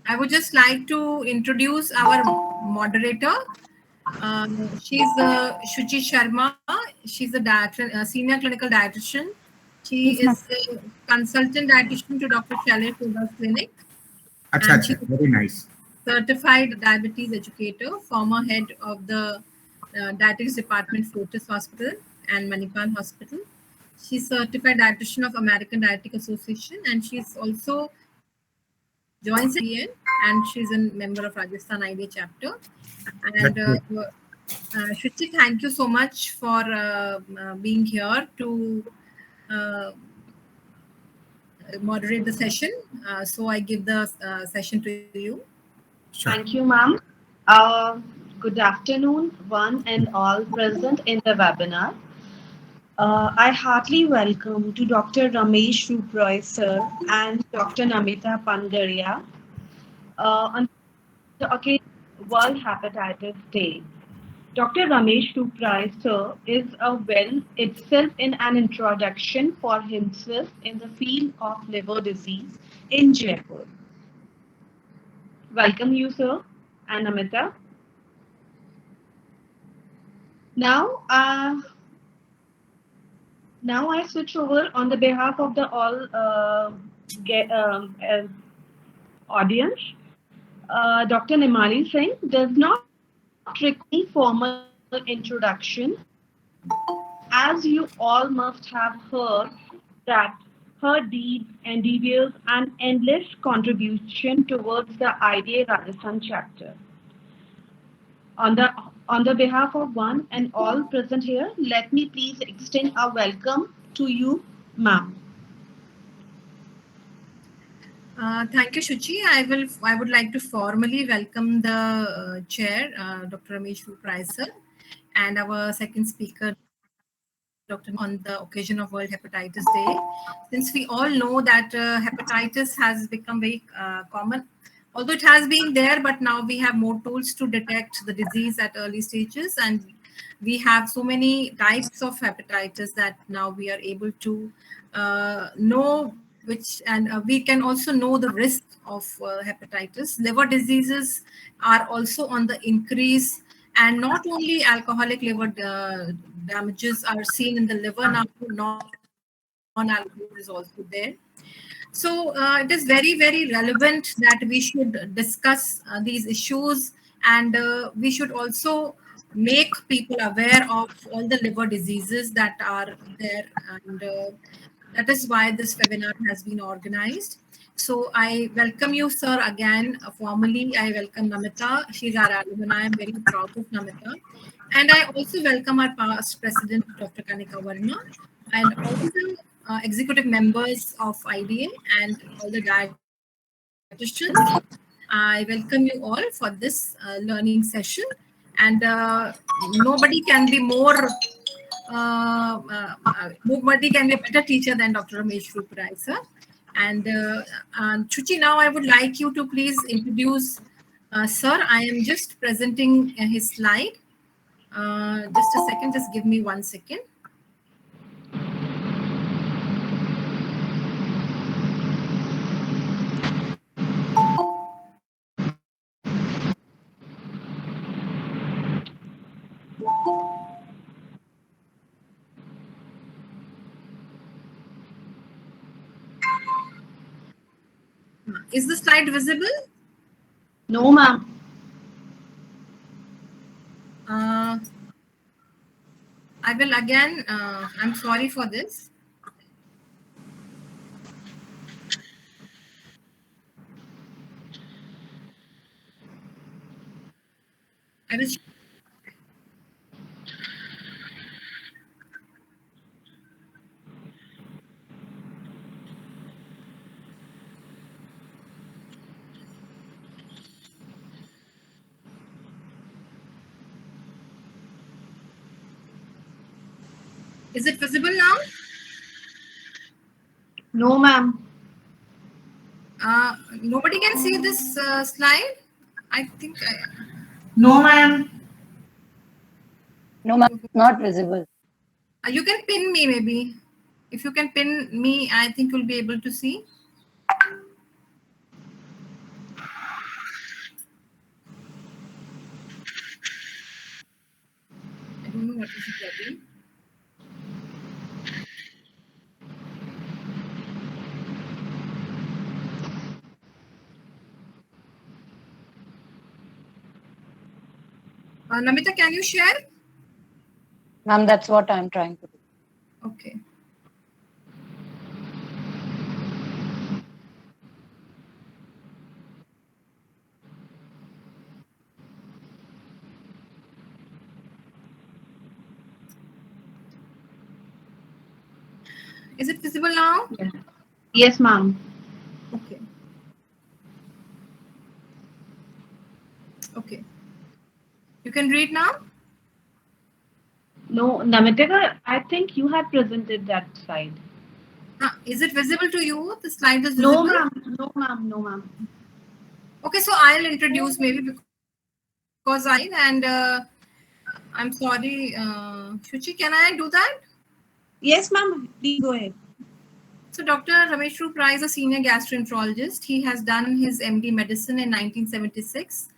I would just like to introduce our moderator. She's Shuchi Sharma. She's a senior clinical dietitian. She Yes, ma'am. is a consultant dietitian to Dr. Shailesh Poddar Clinic, Acha, and acha. she's Very nice. certified diabetes educator, former head of the diabetes department, Fortis Hospital and Manipal Hospital. She's certified dietitian of American Dietetic Association, and she's also joins IDN, and she's a member of Rajasthan IDA chapter. That's And good. Shruti, thank you so much for being here to uh, moderate the session. So I give the session to you. Sure. Thank you, ma'am. Uh, Good afternoon, one and all present in the webinar. I heartily welcome to Dr. Ramesh Ruproy, sir, and Dr. Namita Pangaria on the occasion of World Hepatitis Day. Dr. Ramesh Ruproy, sir, is a well itself in an introduction for himself in the field of liver disease in Jaipur. Welcome you, sir, and Namita. Now, now I switch over on the behalf of the all audience. Dr. Nimali Singh does not require any formal introduction, as you all must have heard that her deeds, endeavors, and endless contribution towards the IDA Rajasthan chapter. On the on the behalf of one and all present here, let me please extend a welcome to you, ma'am. Thank you, Shuchi. I would like to formally welcome the chair, Dr. Ramesh Praiser, and our second speaker, Dr. on the occasion of World Hepatitis Day. Since we all know that hepatitis has become very common, although it has been there, but now we have more tools to detect the disease at early stages, and we have so many types of hepatitis that now we are able to know which, and we can also know the risk of hepatitis. Liver diseases are also on the increase, and not only alcoholic liver damages are seen in the liver, now non-alcoholic is also there. So it is very, very relevant that we should discuss these issues, and we should also make people aware of all the liver diseases that are there, and that is why this webinar has been organized. So I welcome you, sir, again formally. I welcome Namita. She's our alumni. I'm very proud of Namita. And I also welcome our past president, Dr. Kanika Verma, and all the executive members of IDA and all the dietitians. I welcome you all for this learning session. And nobody can be more, nobody can be a better teacher than Dr. Ramesh Ruparai, sir. And Chuchi, now I would like you to please introduce sir. I am just presenting his slide. Just a second, just give me 1 second. Is the slide visible? No, ma'am. Uh, I will again, I'm sorry for this. I will. Is it visible now? No, ma'am. Nobody can see this slide. I think No, ma'am. No, ma'am, not visible. you can pin me maybe. If you can pin me, I think you'll be able to see. is it ready? Namita, can you share? Ma'am, that's what I'm trying to do. Okay. Is it visible now? Yes, ma'am. Okay. Okay. You can read now? No, Namitika, I think you had presented that slide. Is it visible to you? The slide is No, visible? ma'am. No, ma'am. No, ma'am. Okay, so I'll introduce maybe because and I'm sorry, Shuchi, can I do that? Yes, ma'am. Please go ahead. So Dr. Ramesh Rupra is a senior gastroenterologist. He has done his MD medicine in 1976.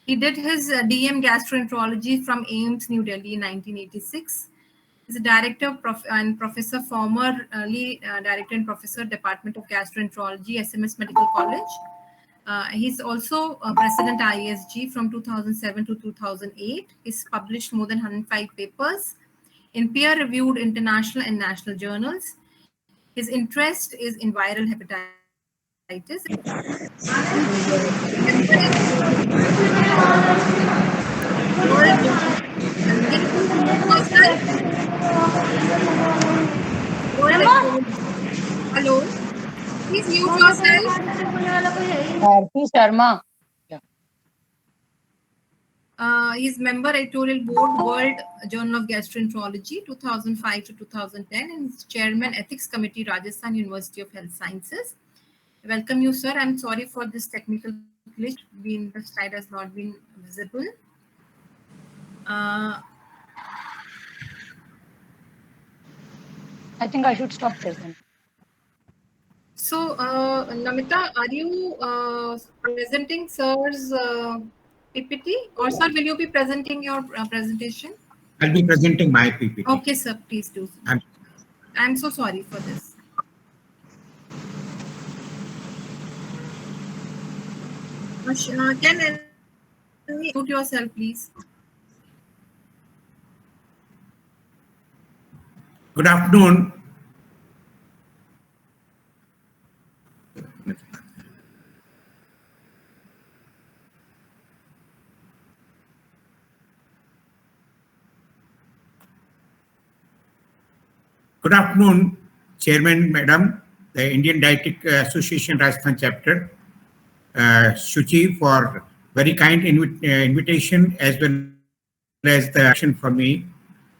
He did his DM gastroenterology from AIIMS New Delhi in 1986. He's a director and professor, formerly director and professor, Department of Gastroenterology, SMS Medical College. He's also president ISG from 2007 to 2008. He's published more than 105 papers in peer-reviewed international and national journals. His interest is in viral hepatitis. Hello, please mute yourself. Bharti Sharma. He's member editorial board, World Journal of Gastroenterology, 2005 to 2010, and he's chairman ethics committee, Rajasthan University of Health Sciences. Welcome you, sir. I'm sorry for this technical glitch. The slide has not been visible. I think I should stop presenting. So, Namita, are you presenting sir's PPT, or sir, will you be presenting your presentation? I'll be presenting my PPT. Okay, sir, please do. I'm so sorry for this. Can you mute yourself, please? Good afternoon. Good afternoon, Chairman, Madam, the Indian Dietetic Association Rajasthan Chapter, Shuchi, for very kind invitation as well as the action for me,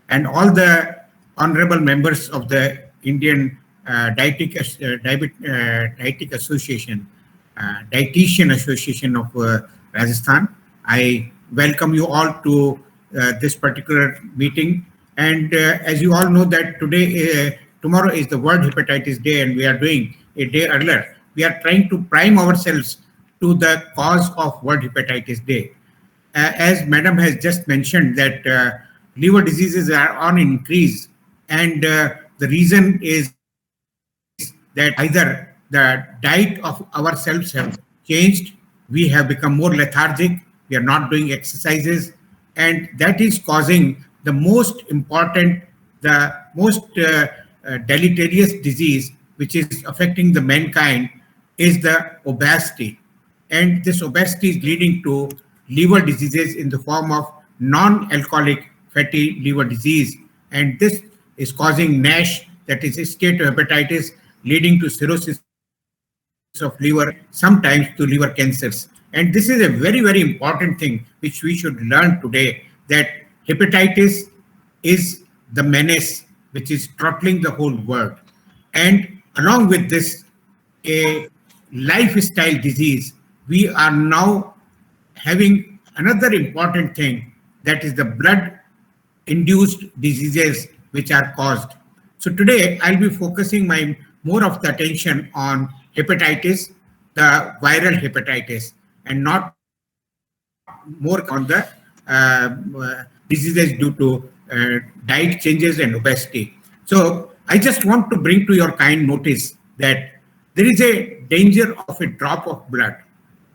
and all the honorable members of the Indian Dietetic Association, Dietitian Association of Rajasthan. I welcome you all to this particular meeting. And as you all know that today, tomorrow is the World Hepatitis Day, and we are doing a day earlier. We are trying to prime ourselves to the cause of World Hepatitis Day. As Madam has just mentioned that liver diseases are on increase, and the reason is that either the diet of ourselves have changed, we have become more lethargic, we are not doing exercises, and that is causing the most important, the most deleterious disease which is affecting the mankind is the obesity. And this obesity is leading to liver diseases in the form of non-alcoholic fatty liver disease. And this is causing NASH, that is steatohepatitis, leading to cirrhosis of liver, sometimes to liver cancers. And this is a very, very important thing which we should learn today, that hepatitis is the menace which is throttling the whole world. And along with this, a lifestyle disease, we are now having another important thing, that is the blood induced diseases which are caused. So today I'll be focusing my more of the attention on hepatitis, the viral hepatitis, and not more on the diseases due to diet changes and obesity. So I just want to bring to your kind notice that there is a danger of a drop of blood.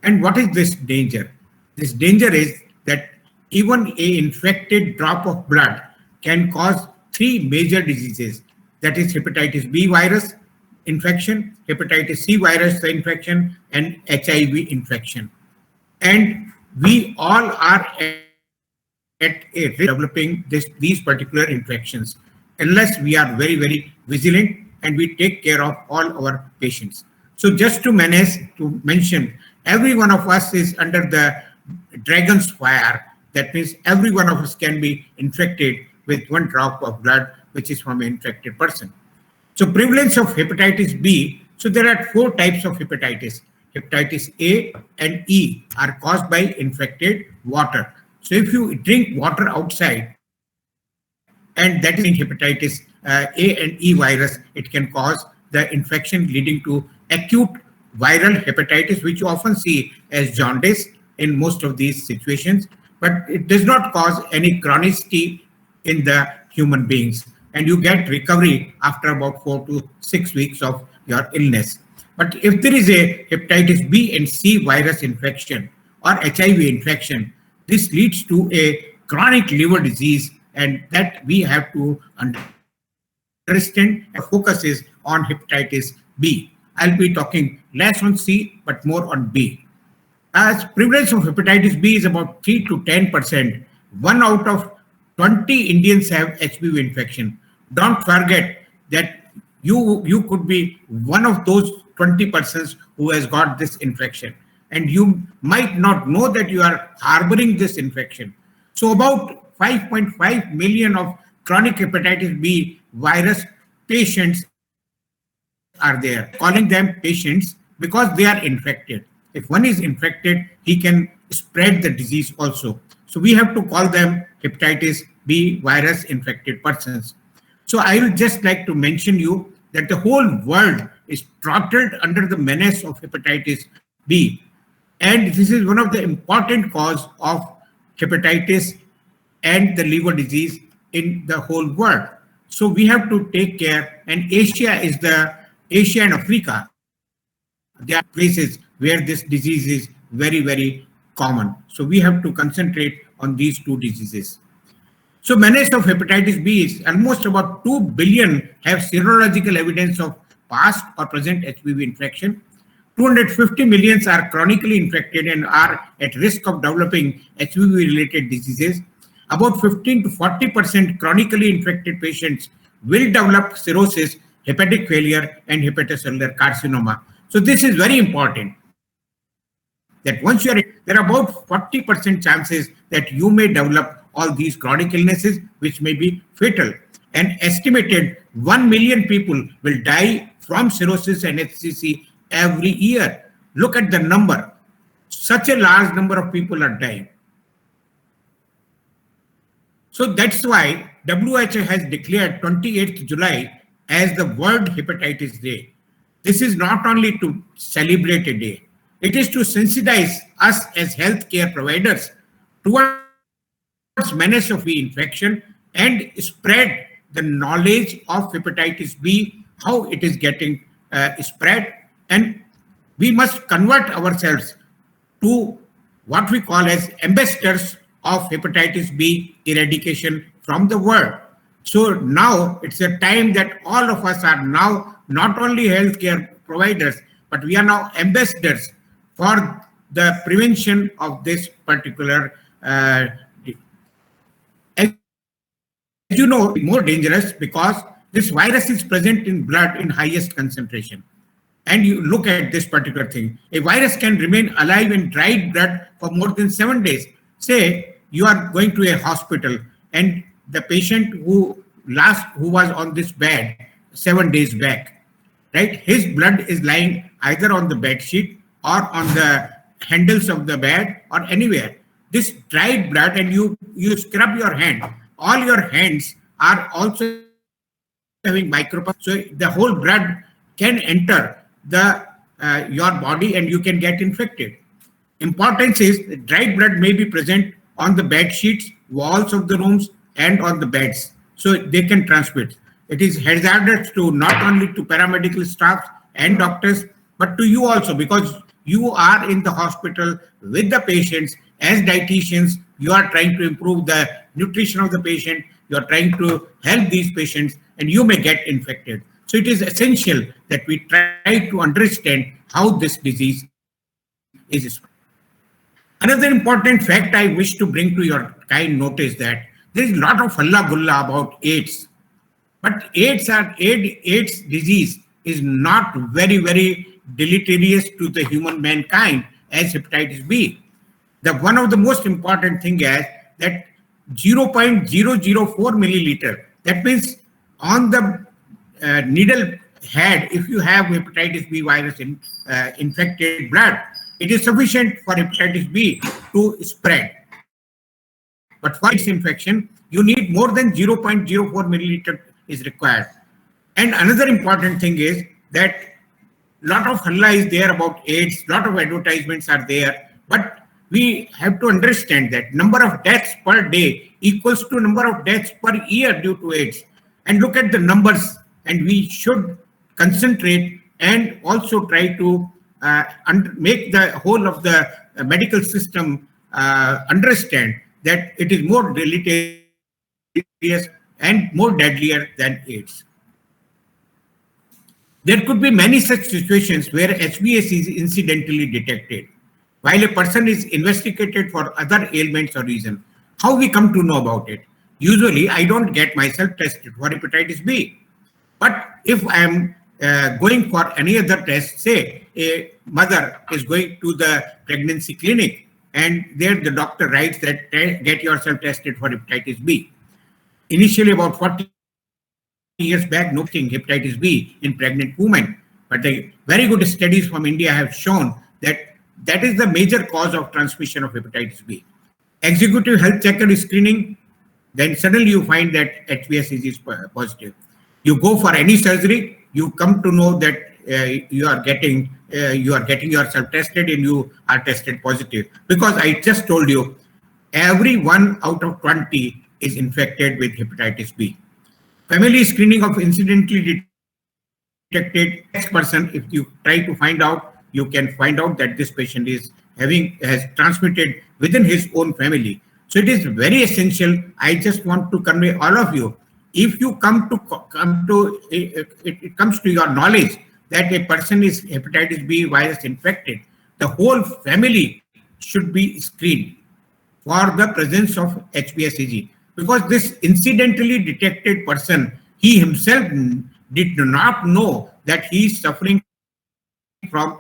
And what is this danger? This danger is that even a infected drop of blood can cause three major diseases. That is hepatitis B virus infection, hepatitis C virus infection, and HIV infection. And we all are at a risk of developing these particular infections unless we are very, very vigilant and we take care of all our patients. So just to mention, every one of us is under the dragon's fire. That means every one of us can be infected with one drop of blood, which is from an infected person. So prevalence of hepatitis B. So there are four types of hepatitis. Hepatitis A and E are caused by infected water. So if you drink water outside, and that is in hepatitis A and E virus, it can cause the infection leading to acute viral hepatitis, which you often see as jaundice in most of these situations, but it does not cause any chronicity in the human beings. And you get recovery after about 4 to 6 weeks of your illness. But if there is a hepatitis B and C virus infection or HIV infection, this leads to a chronic liver disease, and that we have to understand and focus is on hepatitis B. I'll be talking less on C, but more on B. As prevalence of hepatitis B is about 3 to 10%. 1 out of 20 Indians have HBV infection. Don't forget that you could be one of those 20 persons who has got this infection, and you might not know that you are harboring this infection. So about 5.5 million of chronic hepatitis B virus patients are there. Calling them patients because they are infected. If one is infected, he can spread the disease also. So we have to call them hepatitis B virus infected persons. So I will just like to mention you that the whole world is throttled under the menace of hepatitis B. And this is one of the important cause of hepatitis and the liver disease in the whole world. So we have to take care, and Asia and Africa, they are places where this disease is very, very common. So we have to concentrate on these two diseases. So menace of hepatitis B is almost about 2 billion have serological evidence of past or present HBV infection. 250 million are chronically infected and are at risk of developing HBV-related diseases. About 15 to 40% chronically infected patients will develop cirrhosis, hepatic failure, and hepatocellular carcinoma. So this is very important. That once you are, there are about 40% chances that you may develop all these chronic illnesses, which may be fatal. An estimated 1 million people will die from cirrhosis and HCC every year. Look at the number. Such a large number of people are dying. So that's why WHO has declared 28th July as the World Hepatitis Day. This is not only to celebrate a day, it is to sensitize us as healthcare providers towards menace of the infection and spread the knowledge of hepatitis B, how it is getting spread. And we must convert ourselves to what we call as ambassadors of hepatitis B eradication from the world. So now it's a time that all of us are now not only healthcare providers, but we are now ambassadors for the prevention of this particular as you know, more dangerous because this virus is present in blood in highest concentration. And you look at this particular thing. A virus can remain alive in dried blood for more than 7 days. Say you are going to a hospital and the patient who was on this bed 7 days back, right? His blood is lying either on the bed sheet or on the handles of the bed or anywhere. This dried blood, and you scrub your hand. All your hands are also having microplastics, so the whole blood can enter the your body and you can get infected. Importance is dried blood may be present on the bed sheets, walls of the rooms, and on the beds, so they can transmit. It is hazardous to not only to paramedical staff and doctors, but to you also, because you are in the hospital with the patients. As dietitians, you are trying to improve the nutrition of the patient, you are trying to help these patients, and you may get infected. So it is essential that we try to understand how this disease is spread. Another important fact I wish to bring to your kind notice that there is a lot of halla gulla about AIDS. But AIDS disease is not very deleterious to the human mankind as hepatitis B. The one of the most important thing is that 0.004 milliliter. That means on the needle head, if you have hepatitis B virus infected blood, it is sufficient for hepatitis B to spread. But for its infection, you need more than 0.04 milliliter is required. And another important thing is that lot of halla is there about AIDS, lot of advertisements are there, but we have to understand that number of deaths per day equals to number of deaths per year due to AIDS. And look at the numbers, and we should concentrate and also try to make the whole of the medical system understand that it is more deleterious and more deadlier than AIDS. There could be many such situations where HBS is incidentally detected, while a person is investigated for other ailments or reason. How we come to know about it? Usually, I don't get myself tested for hepatitis B. But if I am going for any other test, say a mother is going to the pregnancy clinic, and there the doctor writes that get yourself tested for hepatitis B. Initially, about 40 years back, noting hepatitis B in pregnant women, but the very good studies from India have shown that that is the major cause of transmission of hepatitis B. Executive health checker screening, then suddenly you find that HBS is positive. You go for any surgery, you come to know that you are getting yourself tested and you are tested positive, because I just told you every 1 out of 20 is infected with hepatitis B. Family screening of incidentally detected person, if you try to find out, you can find out that this patient has transmitted within his own family. So it is very essential. I just want to convey all of you, if you it comes to your knowledge that a person is hepatitis B virus infected, the whole family should be screened for the presence of HBsAg, because this incidentally detected person, he himself did not know that he is suffering from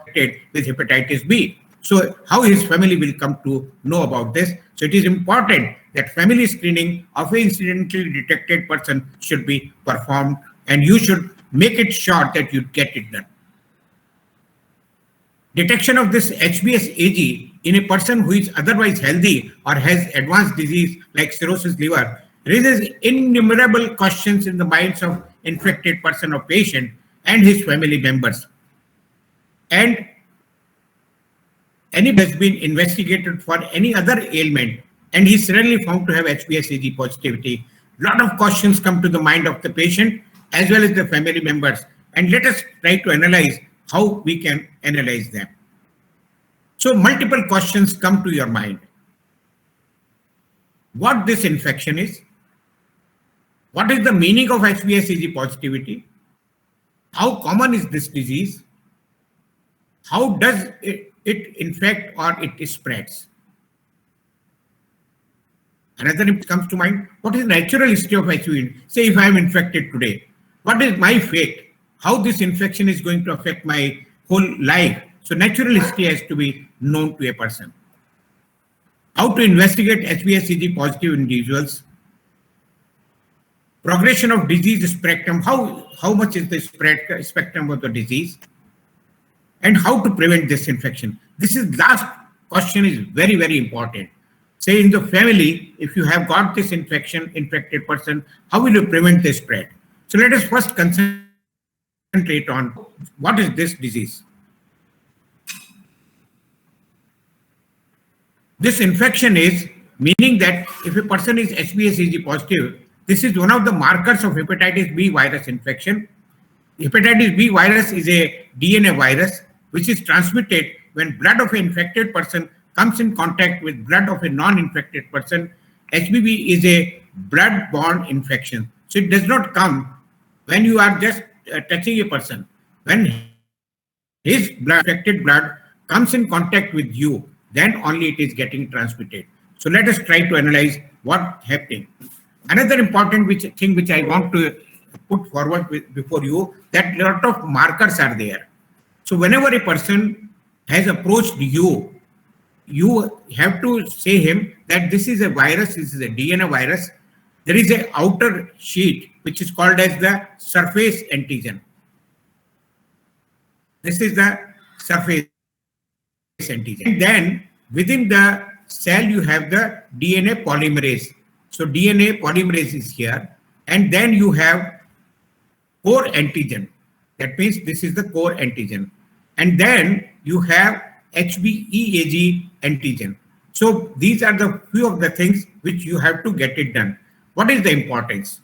with hepatitis B. So how his family will come to know about this? So it is important that family screening of an incidentally detected person should be performed, and you should make it sure that you get it done. Detection of this HBsAg in a person who is otherwise healthy or has advanced disease like cirrhosis liver raises innumerable questions in the minds of infected person or patient and his family members. And any has been investigated for any other ailment and he suddenly found to have HBsAg positivity, lot of questions come to the mind of the patient as well as the family members, and let us try to analyze how we can analyze them. So multiple questions come to your mind. What this infection is? What is the meaning of HBsAg positivity? How common is this disease? How does it infect or it spreads? Another comes to mind, what is the natural history of HIV? Say if I am infected today, what is my fate? How this infection is going to affect my whole life? So natural history has to be known to a person. How to investigate HBsAg positive individuals? Progression of disease spectrum, how much is the spectrum of the disease? And how to prevent this infection? This is last question is very, very important. Say in the family, if you have got this infected person, how will you prevent the spread? So let us first concentrate on what is this disease. This infection is meaning that if a person is HBsAg positive, this is one of the markers of hepatitis B virus infection. Hepatitis B virus is a DNA virus which is transmitted when blood of an infected person comes in contact with blood of a non-infected person. HBV is a blood-borne infection. So it does not come when you are just touching a person. When his infected blood comes in contact with you, then only it is getting transmitted. So let us try to analyze what happening. Another important thing which I want to put forward before you, that a lot of markers are there. So whenever a person has approached you, you have to say him that this is a virus, this is a DNA virus. There is an outer sheet which is called as the surface antigen. This is the surface antigen. And then within the cell you have the DNA polymerase. So DNA polymerase is here, and then you have core antigen. That means this is the core antigen. And then you have HBeAg antigen. So these are the few of the things which you have to get it done. What is the importance?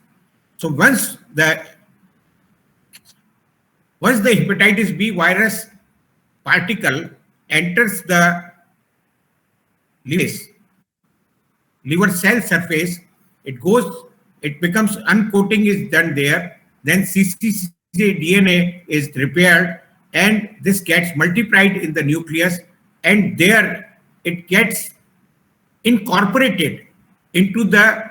So once the hepatitis B virus particle enters the liver cell surface, it becomes uncoating is done there, then cccDNA is repaired, and this gets multiplied in the nucleus, and there it gets incorporated into the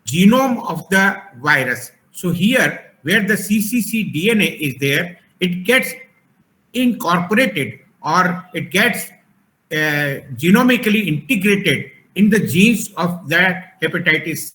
genome of the virus. So here, where the cccDNA is there, it gets incorporated, or it gets genomically integrated in the genes of that hepatitis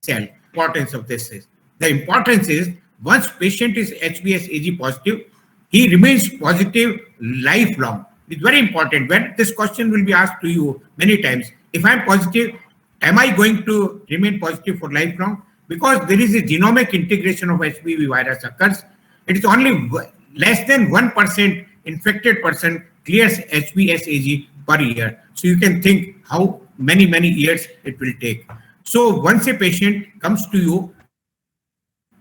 cell. Importance of this is, the importance is, once patient is HBsAg positive, he remains positive lifelong. It's very important. When this question will be asked to you many times, if I'm positive, am I going to remain positive for lifelong? Because there is a genomic integration of HBV virus occurs. It is only less than 1% infected person clears HBsAg per year. So you can think how many years it will take. So once a patient comes to you,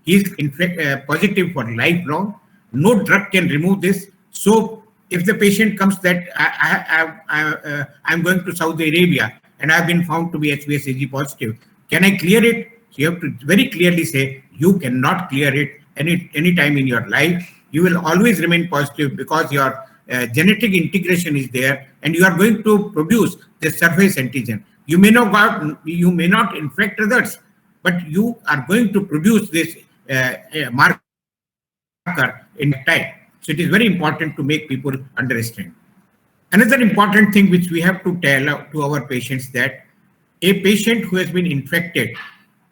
he is positive for lifelong. No drug can remove this. So if the patient comes that I'm going to Saudi Arabia and I've been found to be HBsAg positive, can I clear it? So you have to very clearly say you cannot clear it any time in your life. You will always remain positive because your genetic integration is there, and you are going to produce the surface antigen. You may not infect others, but you are going to produce this marker in time. So it is very important to make people understand. Another important thing which we have to tell to our patients, that a patient who has been infected,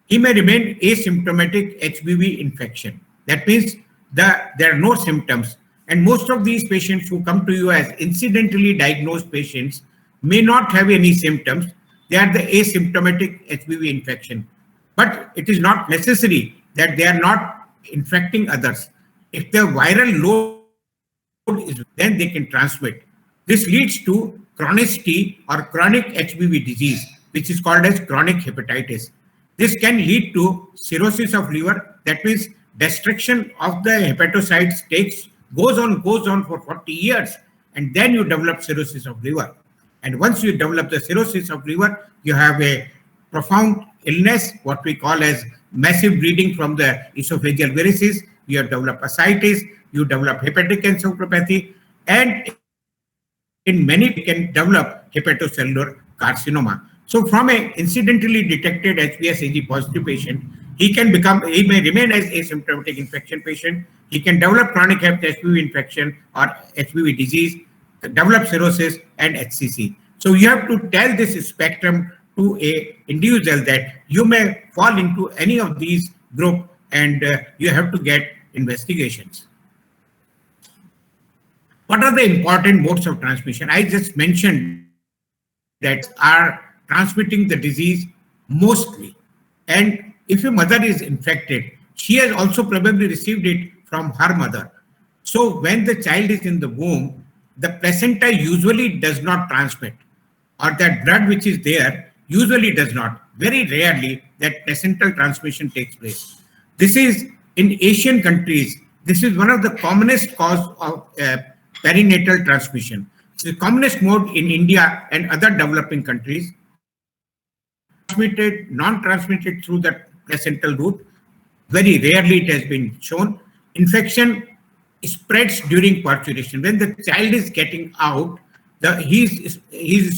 he may remain asymptomatic HBV infection. That means there are no symptoms. And most of these patients who come to you as incidentally diagnosed patients may not have any symptoms. They are the asymptomatic HBV infection. But it is not necessary that they are not infecting others. If the viral load is, then they can transmit. This leads to chronicity or chronic HBV disease, which is called as chronic hepatitis. This can lead to cirrhosis of liver. That means destruction of the hepatocytes goes on for 40 years, and then you develop cirrhosis of liver. And once you develop the cirrhosis of liver, you have a profound illness, what we call as massive bleeding from the esophageal varices. You have developed ascites, you develop hepatic encephalopathy, and in many you can develop hepatocellular carcinoma. So from an incidentally detected HBsAg positive patient, he may remain as asymptomatic infection patient. He can develop chronic HBV infection or HBV disease, develop cirrhosis and HCC. So you have to tell this spectrum to a individual that you may fall into any of these group, and you have to get investigations. What are the important modes of transmission? I just mentioned that are transmitting the disease mostly. And if a mother is infected, she has also probably received it from her mother. So when the child is in the womb, the placenta usually does not transmit, or that blood which is there usually does not. Very rarely that placental transmission takes place. This is in Asian countries. This is one of the commonest cause of perinatal transmission. It's the commonest mode in India and other developing countries. Transmitted, non-transmitted through the placental route. Very rarely it has been shown. Infection spreads during parturition. When the child is getting out, he's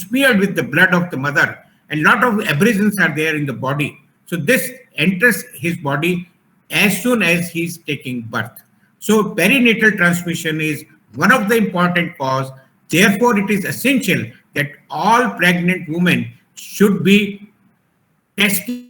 smeared with the blood of the mother, and lot of abrasions are there in the body. So this enters his body as soon as he's taking birth. So perinatal transmission is one of the important cause. Therefore, it is essential that all pregnant women should be tested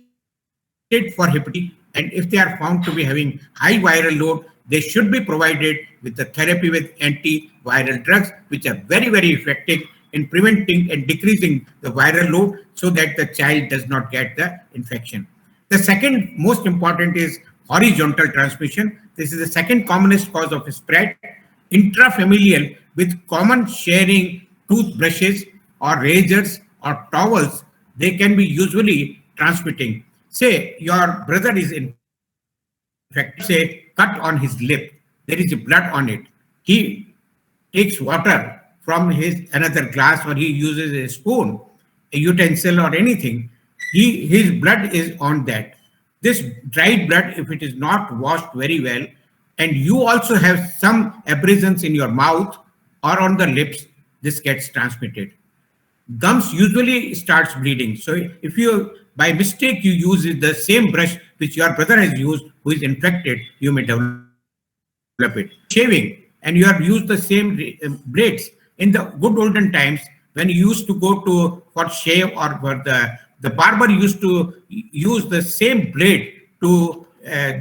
for hepatitis, and if they are found to be having high viral load, they should be provided with the therapy with antiviral drugs, which are very, very effective in preventing and decreasing the viral load so that the child does not get the infection. The second most important is horizontal transmission. This is the second commonest cause of spread. Intrafamilial, with common sharing toothbrushes or razors or towels, they can be usually transmitting. Say your brother is infected, say cut on his lip, there is blood on it. He takes water from another glass, or he uses a spoon, a utensil or anything. His blood is on that. This dried blood, if it is not washed very well, and you also have some abrasions in your mouth or on the lips, this gets transmitted. Gums usually starts bleeding. So if you, by mistake, you use the same brush which your brother has used who is infected, you may develop it. Shaving, and you have used the same blades. In the good olden times, when you used to go for shave, or for the barber used to use the same blade to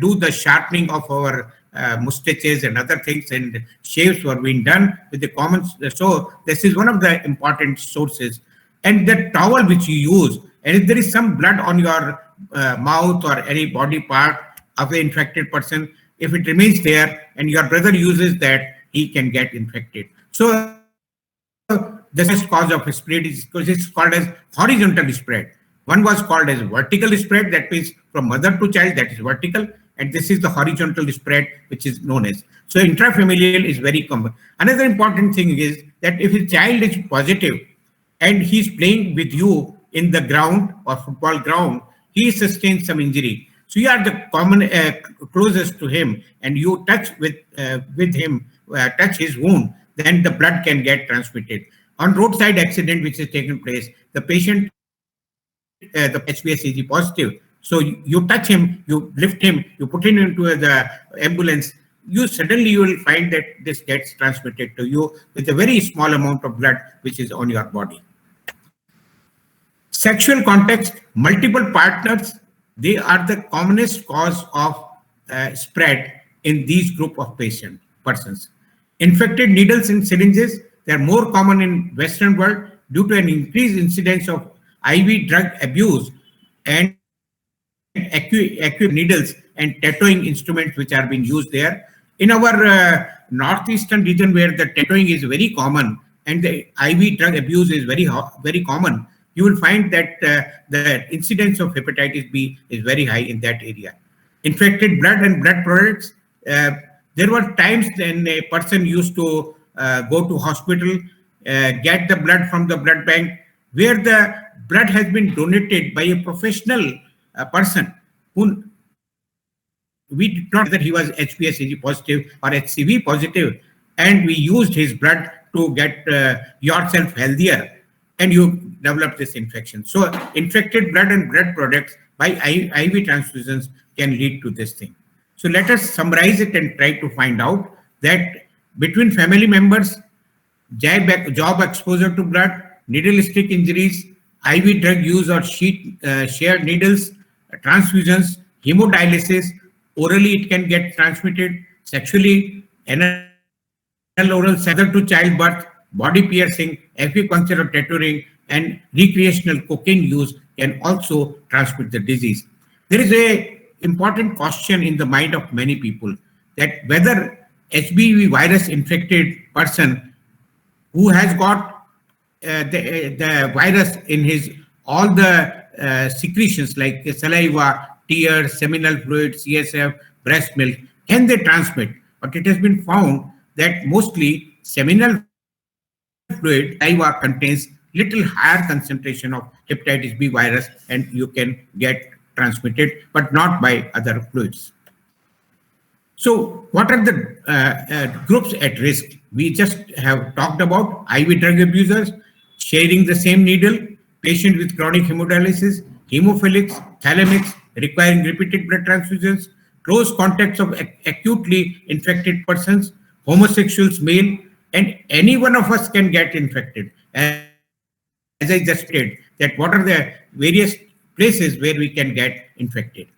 do the sharpening of our mustaches and other things, and shaves were being done with the common. So this is one of the important sources. And the towel which you use, and if there is some blood on your mouth or any body part of the infected person, if it remains there and your brother uses that, he can get infected. So the first cause of spread is called as horizontal spread. One was called as vertical spread, that means from mother to child, that is vertical. And this is the horizontal spread, which is known as. So intrafamilial is very common. Another important thing is that if a child is positive and he's playing with you in the ground or football ground, he sustains some injury. So you are the closest to him, and you touch with him, touch his wound, then the blood can get transmitted. On roadside accident which has taken place, the patient, the HPSAG positive. So you touch him, you lift him, you put him into the ambulance, you will find that this gets transmitted to you with a very small amount of blood which is on your body. Sexual context, multiple partners, they are the commonest cause of spread in these group of persons. Infected needles and syringes, they are more common in Western world due to an increased incidence of IV drug abuse and acute needles and tattooing instruments which are being used there. In our northeastern region, where the tattooing is very common and the IV drug abuse is very common, you will find that the incidence of hepatitis B is very high in that area. Infected blood and blood products. There were times when a person used to go to hospital, get the blood from the blood bank, where the blood has been donated by a professional person who we did not know that he was HPSAG positive or HCV positive, and we used his blood to get yourself healthier, and you develop this infection. So infected blood and blood products by IV transfusions can lead to this thing. So let us summarize it and try to find out that between family members, job exposure to blood, needle stick injuries, IV drug use or shared needles, transfusions, hemodialysis, orally it can get transmitted, sexually, anal oral, mother to childbirth, body piercing, acupuncture or tattooing, and recreational cocaine use can also transmit the disease. There is a important question in the mind of many people that whether HBV virus infected person who has got the virus in his all the secretions like saliva, tears, seminal fluid, CSF, breast milk, can they transmit? But it has been found that mostly seminal fluid, saliva contains little higher concentration of hepatitis B virus, and you can get transmitted, but not by other fluids. So what are the groups at risk? We just have talked about IV drug abusers, sharing the same needle, patient with chronic hemodialysis, hemophilics, thalamics, requiring repeated blood transfusions, close contacts of acutely infected persons, homosexuals, male, and any one of us can get infected. As I just said, that what are the various places where we can get infected.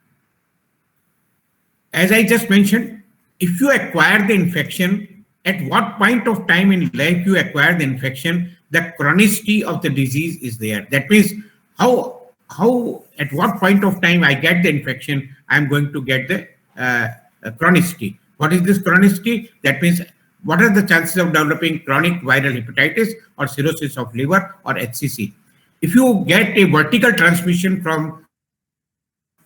As I just mentioned, if you acquire the infection, at what point of time in life you acquire the infection, the chronicity of the disease is there. That means at what point of time I get the infection, I'm going to get the chronicity. What is this chronicity? That means what are the chances of developing chronic viral hepatitis or cirrhosis of liver or HCC? If you get a vertical transmission from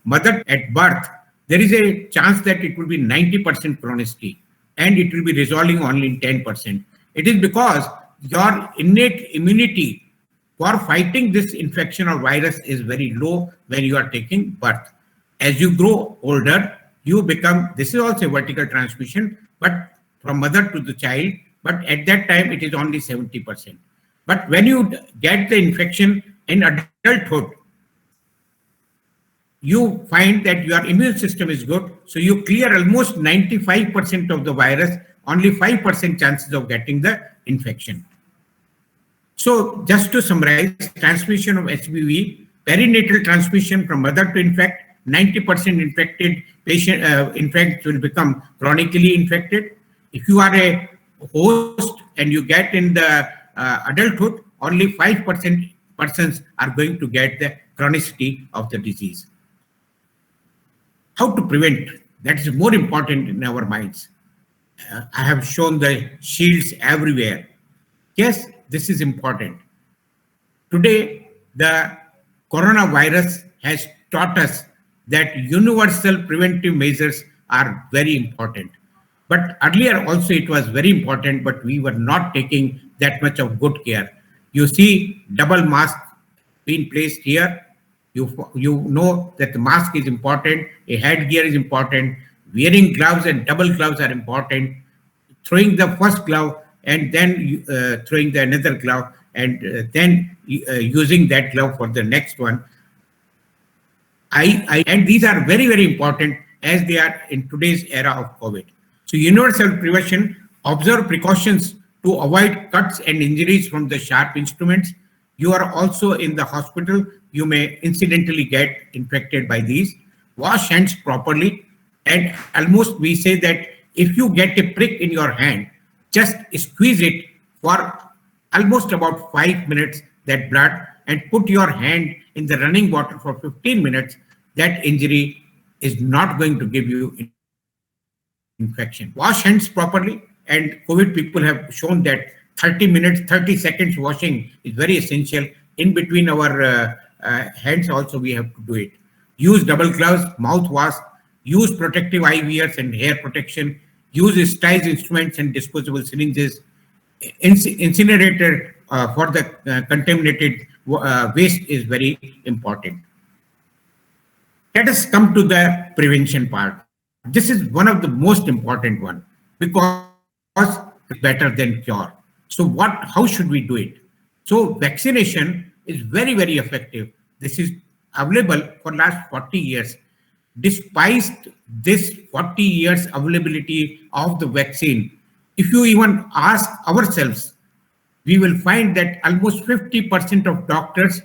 mother at birth, there is a chance that it will be 90% chronicity and it will be resolving only in 10%. It is because your innate immunity for fighting this infection or virus is very low when you are taking birth. As you grow older, you become, this is also a vertical transmission, but from mother to the child, but at that time it is only 70%. But when you get the infection in adulthood, you find that your immune system is good, so you clear almost 95% of the virus, only 5% chances of getting the infection. So just to summarize, transmission of HBV, perinatal transmission from mother to infect, 90% infected patient infect will become chronically infected. If you are a host and you get in the adulthood, only 5% persons are going to get the chronicity of the disease. How to prevent? That is more important in our minds. I have shown the shields everywhere. Yes, this is important. Today, the coronavirus has taught us that universal preventive measures are very important. But earlier also it was very important, but we were not taking that much of good care. You see double mask being placed here. You know that the mask is important, a headgear is important, wearing gloves and double gloves are important, throwing the first glove and then throwing the another glove and then using that glove for the next one. And these are very, very important as they are in today's era of COVID. So universal prevention, observe precautions to avoid cuts and injuries from the sharp instruments. You are also in the hospital, you may incidentally get infected by these. Wash hands properly, and almost we say that if you get a prick in your hand, just squeeze it for almost about 5 minutes, that blood, and put your hand in the running water for 15 minutes. That injury is not going to give you infection. Wash hands properly, and COVID people have shown that 30 minutes, 30 seconds washing is very essential. In between our hands also we have to do it. Use double gloves, mouthwash, use protective eye wears and hair protection, use sterile instruments and disposable syringes, incinerator for the contaminated waste is very important. Let us come to the prevention part. This is one of the most important one because it's better than cure. So how should we do it? So vaccination is very, very effective. This is available for last 40 years. Despite this 40 years availability of the vaccine, if you even ask ourselves, we will find that almost 50% of doctors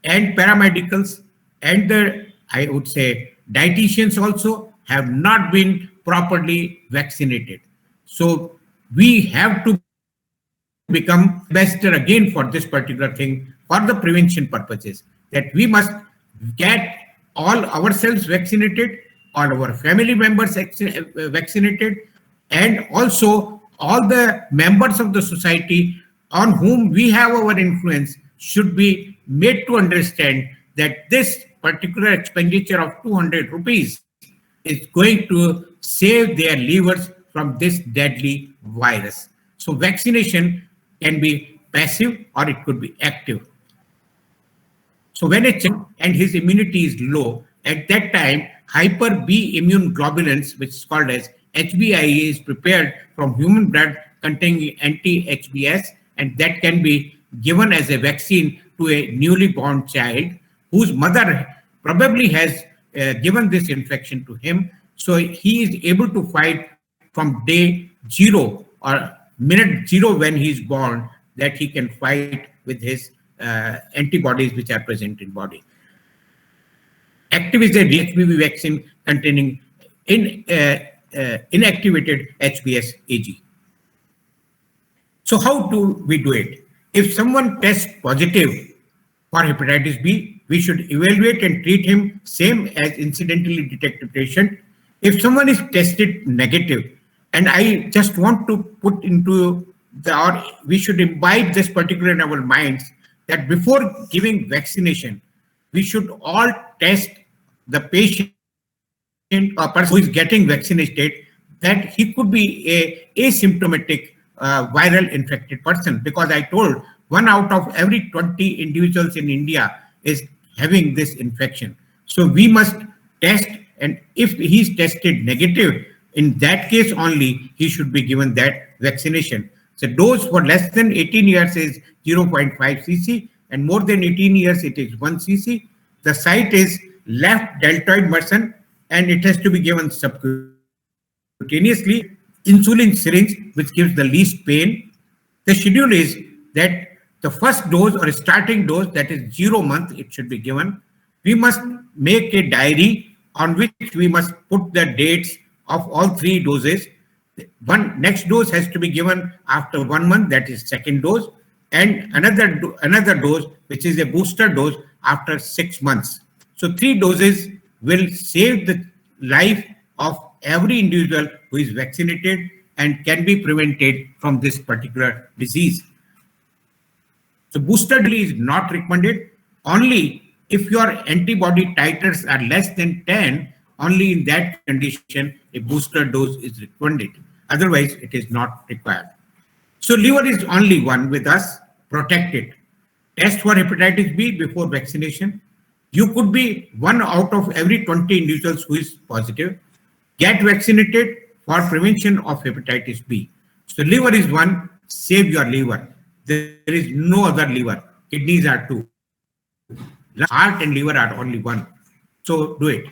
and paramedicals and the, I would say, dietitians also have not been properly vaccinated. So we have to become ambassador again for this particular thing for the prevention purposes, that we must get all ourselves vaccinated, all our family members vaccinated, and also all the members of the society on whom we have our influence should be made to understand that this particular expenditure of 200 rupees is going to save their livers from this deadly virus. So vaccination can be passive or it could be active. So when a child and his immunity is low, at that time, hyper B immune globulins, which is called as HBIA, is prepared from human blood containing anti-HBs, and that can be given as a vaccine to a newly born child whose mother probably has given this infection to him. So he is able to fight from day 0 or minute 0 when he is born, that he can fight with his antibodies which are present in body. Active is a HPV vaccine containing inactivated HBs AG. So how do we do it? If someone tests positive for hepatitis B, we should evaluate and treat him same as incidentally detected patient. If someone is tested negative, and I just want to put into or we should imbibe this particular in our minds, that before giving vaccination, we should all test the patient or person who is getting vaccinated, that he could be a asymptomatic viral infected person, because I told 1 out of every 20 individuals in India is having this infection. So we must test, and if he is tested negative, in that case only he should be given that vaccination. So dose for less than 18 years is 0.5 cc, and more than 18 years it is 1 cc. The site is left deltoid muscle, and it has to be given subcutaneously. Insulin syringe, which gives the least pain. The schedule is that the first dose or starting dose, that is 0 month, it should be given. We must make a diary on which we must put the dates of all 3 doses. One next dose has to be given after 1 month, that is second dose, and another dose, which is a booster dose, after 6 months. So 3 doses will save the life of every individual who is vaccinated and can be prevented from this particular disease. So booster is not recommended. Only if your antibody titers are less than 10, only in that condition a booster dose is recommended. Otherwise, it is not required. So liver is only one with us. Protect it. Test for hepatitis B before vaccination. You could be 1 out of every 20 individuals who is positive. Get vaccinated for prevention of hepatitis B. So liver is one. Save your liver. There is no other liver. Kidneys are 2. Heart and liver are only 1. So do it.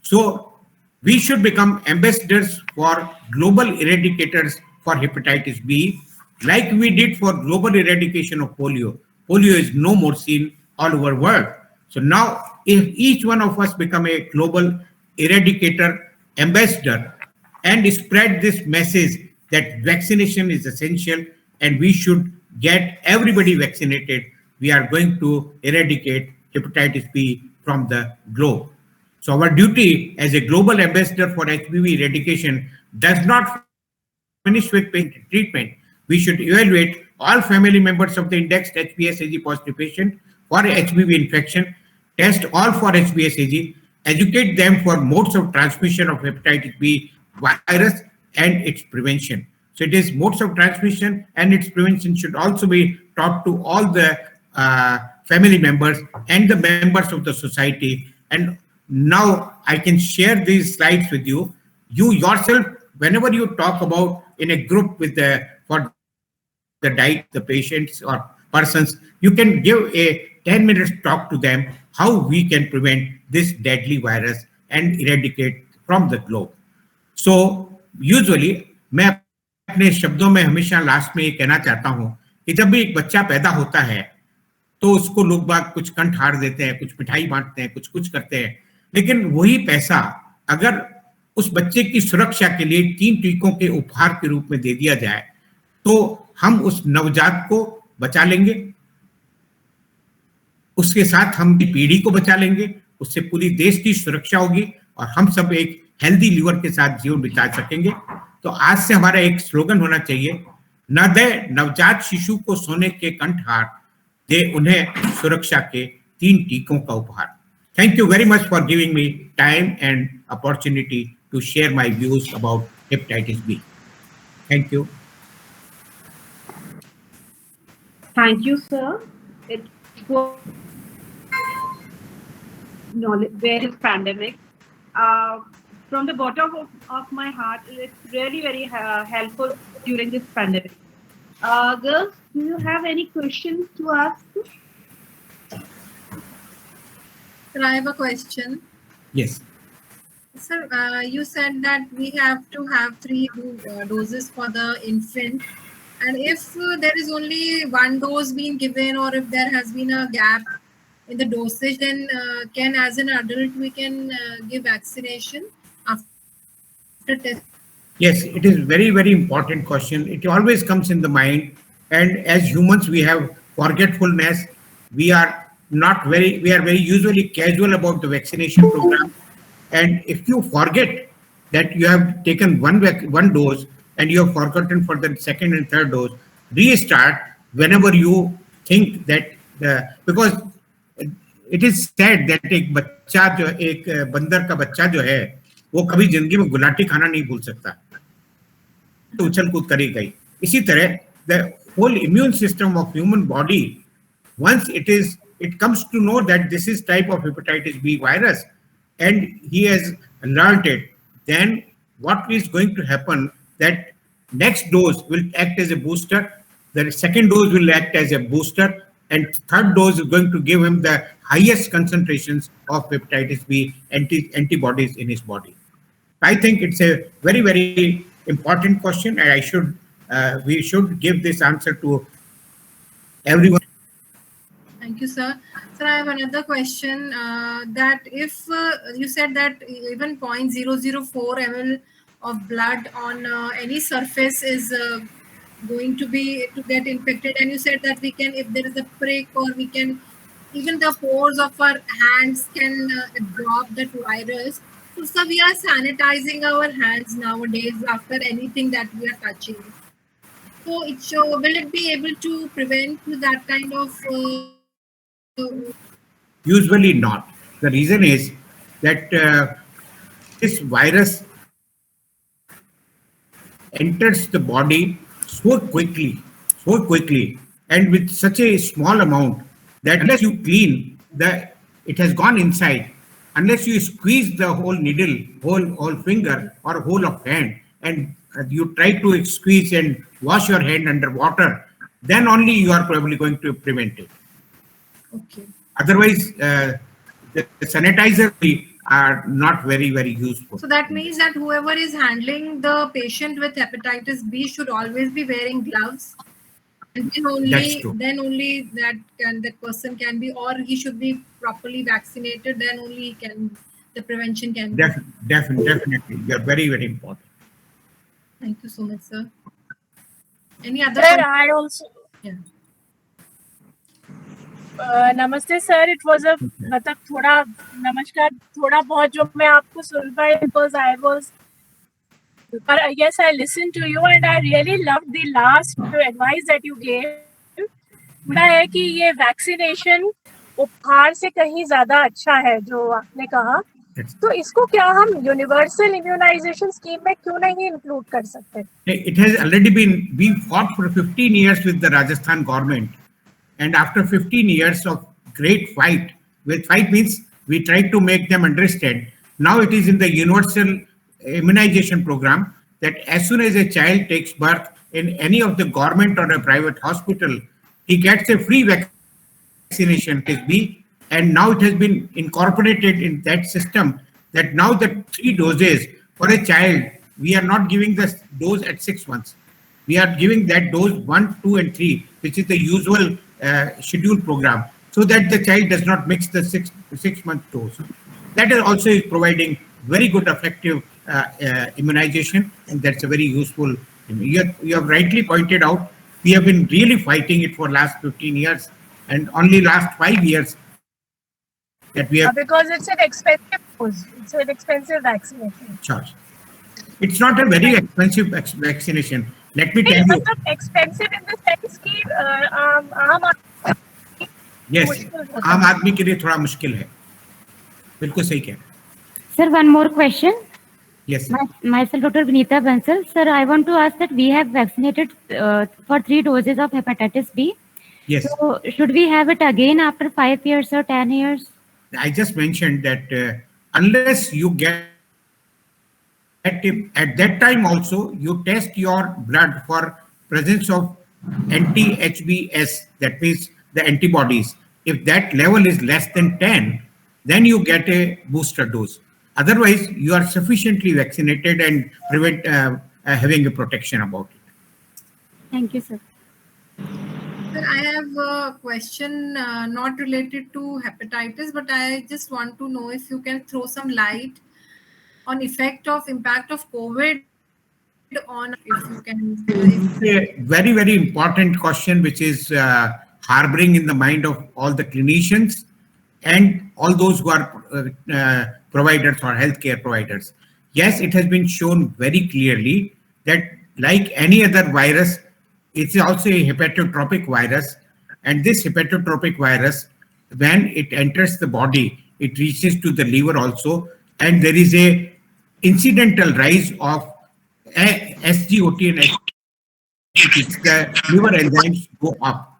So we should become ambassadors for global eradicators for hepatitis B, like we did for global eradication of polio. Polio is no more seen all over the world. So now, if each one of us become a global eradicator ambassador and spread this message that vaccination is essential and we should get everybody vaccinated, we are going to eradicate hepatitis B from the globe. So our duty as a global ambassador for HPV eradication does not finish with treatment. We should evaluate all family members of the indexed HBsAg positive patient for HPV infection, test all for HBsAg, educate them for modes of transmission of hepatitis B virus and its prevention. So it is modes of transmission and its prevention should also be taught to all the family members and the members of the society. And now I can share these slides with you. You yourself, whenever you talk about in a group with the patients or persons, you can give a 10 minutes talk to them how we can prevent this deadly virus and eradicate from the globe. So usually मैं अपने शब्दों में हमेशा last में ये कहना चाहता हूं कि जब भी एक बच्चा पैदा होता है तो उसको लोग बाग कुछ कंठहार देते हैं, कुछ मिठाई बांटते हैं, कुछ करते हैं, लेकिन वही पैसा अगर उस बच्चे की सुरक्षा के लिए 3 टीकों के उपहार के रूप में दे दिया जाए तो हम उस नवजात को बचा लेंगे, उसके साथ हम पीढ़ी को बचा लेंगे, उससे पूरी देश की सुरक्षा होगी और हम सब एक हेल्दी लिवर के साथ जीवन बिता सकेंगे। तो आज से हमारा एक स्लोगन होना चाहिए, न दे नवजात शिशु को सोने के कंठहार, दे उन्हें सुरक्षा के 3 टीकों का उपहार। Thank you very much for giving me time and opportunity to share my views about hepatitis B. Thank you. Thank you, sir. It was knowledge where is pandemic. From the bottom of my heart, it's really very helpful during this pandemic. Girls, do you have any questions to ask? Sir, I have a question. Yes. Sir, you said that we have to have 3 doses for the infant. And if there is only 1 dose being given, or if there has been a gap in the dosage, then can, as an adult, we can give vaccination after test? Yes, it is very, very important question. It always comes in the mind. And as humans, we have forgetfulness. We are very usually casual about the vaccination program. And if you forget that you have taken one dose and you have forgotten for the second and third dose, restart whenever you think that because it is said that एक बंदर का बच्चा जो है वो कभी जिंदगी में गुलाटी खाना नहीं भूल सकता, तो उछल कूद करेगा ही। इसी तरह the whole immune system of human body, once it comes to know that this is type of hepatitis B virus and he has learned it, then what is going to happen that next dose will act as a booster, the second dose will act as a booster, and third dose is going to give him the highest concentrations of hepatitis B antibodies in his body. I think it's a very, very important question, and we should give this answer to everyone. Thank you, sir. Sir, I have another question. That if you said that even 0.004 ml of blood on any surface is going to get infected, and you said that we can, if there is a prick, or we can, even the pores of our hands can absorb that virus. So we are sanitizing our hands nowadays after anything that we are touching. So will it be able to prevent that kind of? Usually not. The reason is that this virus enters the body so quickly, and with such a small amount that unless you clean it has gone inside. Unless you squeeze the whole needle, whole finger or whole of hand, and you try to squeeze and wash your hand under water, then only you are probably going to prevent it. Okay. Otherwise, the sanitizer are not very, very useful. So that means that whoever is handling the patient with hepatitis B should always be wearing gloves. And then only that person can be, or he should be properly vaccinated. Then only the prevention can be. Definitely, you are very, very important. Thank you so much, sir. Any other? Sir, I also. Yeah. नमस्ते sir, it was a मतलब थोड़ा नमस्कार, थोड़ा बहुत जो मैं आपको सुन पाई because I was, but yes, I listened to you and I really loved the last advice that you gave. बड़ा है कि ये वैक्सीनेशन उपहार से कहीं ज्यादा अच्छा है जो आपने कहा, तो इसको क्या हम यूनिवर्सल इम्यूनाइजेशन स्कीम में क्यों नहीं इंक्लूड कर सकते? It has already we fought for 15 years with the Rajasthan government, and after 15 years of great fight means we tried to make them understand. Now it is in the universal immunization program that as soon as a child takes birth in any of the government or a private hospital, he gets a free vaccination TB, and now it has been incorporated in that system that now the 3 doses for a child, we are not giving the dose at 6 months. We are giving that dose 1, 2, and 3, which is the usual schedule program, so that the child does not mix the 6-month dose. That is also providing very good effective immunization, and that's a very useful. You have rightly pointed out, we have been really fighting it for last 15 years, and only last 5 years that we have. Because it's an expensive dose. It's an expensive vaccination. Charge. It's not a very expensive vaccination. Let me tell you. Expensive in the sense कि Yes, मुश्किल होता आम है। आदमी के लिए थोड़ा मुश्किल है, बिल्कुल सही कह रहे हैं। Sir, one more question. Yes, sir. Myself, Dr. Vinita Bansal. Sir, I want to ask that we have vaccinated for 3 doses of hepatitis B. Yes. So, should we have it again after 5 years or 10 years? I just mentioned that unless you get it at that time also, you test your blood for presence of anti-HBs, that means the antibodies. If that level is less than 10, then you get a booster dose. Otherwise, you are sufficiently vaccinated and prevent having a protection about it. Thank you, sir. Sir, I have a question not related to hepatitis, but I just want to know if you can throw some light on impact of COVID on, if you can. It's a very, very important question, which is harboring in the mind of all the clinicians and all those who are providers or healthcare providers. Yes, it has been shown very clearly that, like any other virus, it's also a hepatotropic virus. And this hepatotropic virus, when it enters the body, it reaches to the liver also. And there is a incidental rise of SGOT and SGPT, the liver enzymes go up.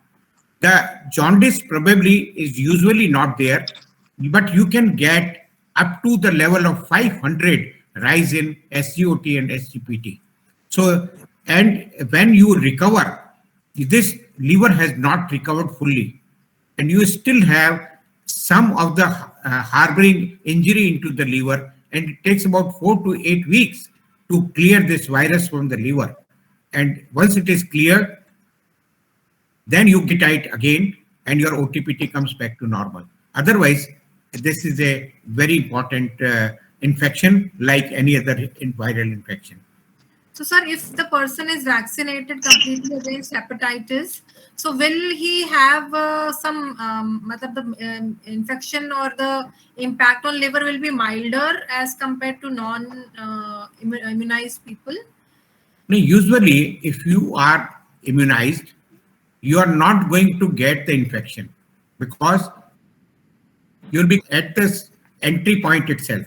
The jaundice probably is usually not there, but you can get up to the level of 500 rise in SGOT and SGPT. So, and when you recover, this liver has not recovered fully, and you still have some of the harboring injury into the liver, and it takes about 4 to 8 weeks to clear this virus from the liver. And once it is cleared, then you get it again and your OTPT comes back to normal. Otherwise, this is a very important infection like any other viral infection. So, sir, if the person is vaccinated completely against hepatitis, so will he have the infection or the impact on liver will be milder as compared to non-immunized people? No, usually, if you are immunized, you are not going to get the infection because you'll be at this entry point itself.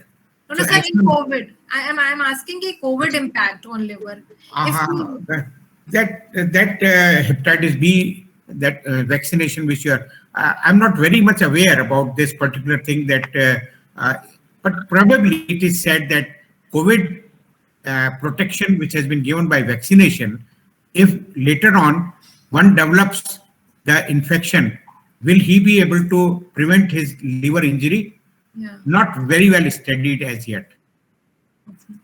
No, no, sir, in COVID, I am asking a COVID impact on liver. That hepatitis B, that vaccination which you are, I'm not very much aware about this particular thing that, but probably it is said that COVID protection which has been given by vaccination, if later on one develops the infection, will he be able to prevent his liver injury? Yeah. Not very well studied as yet.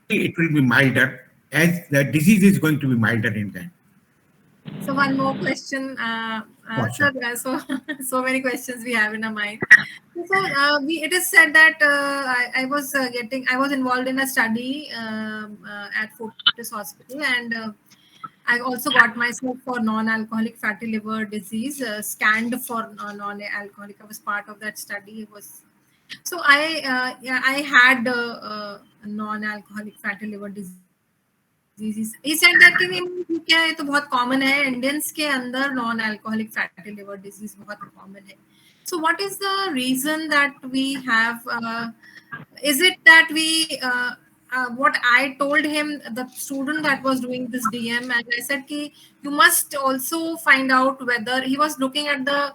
It will be milder, as the disease is going to be milder in that. So one more question, sir. So many questions we have in our mind. So it is said that I was involved in a study at Fortis Hospital, and I also got myself for non-alcoholic fatty liver disease scanned for non-alcoholic. I was part of that study. It was. So I had non-alcoholic fatty liver disease. He said that क्या है तो बहुत common है Indians के अंदर non-alcoholic fatty liver disease बहुत common है. So what is the reason that we have? Is it that we what I told him, the student that was doing this DM, and I said ki you must also find out whether he was looking at the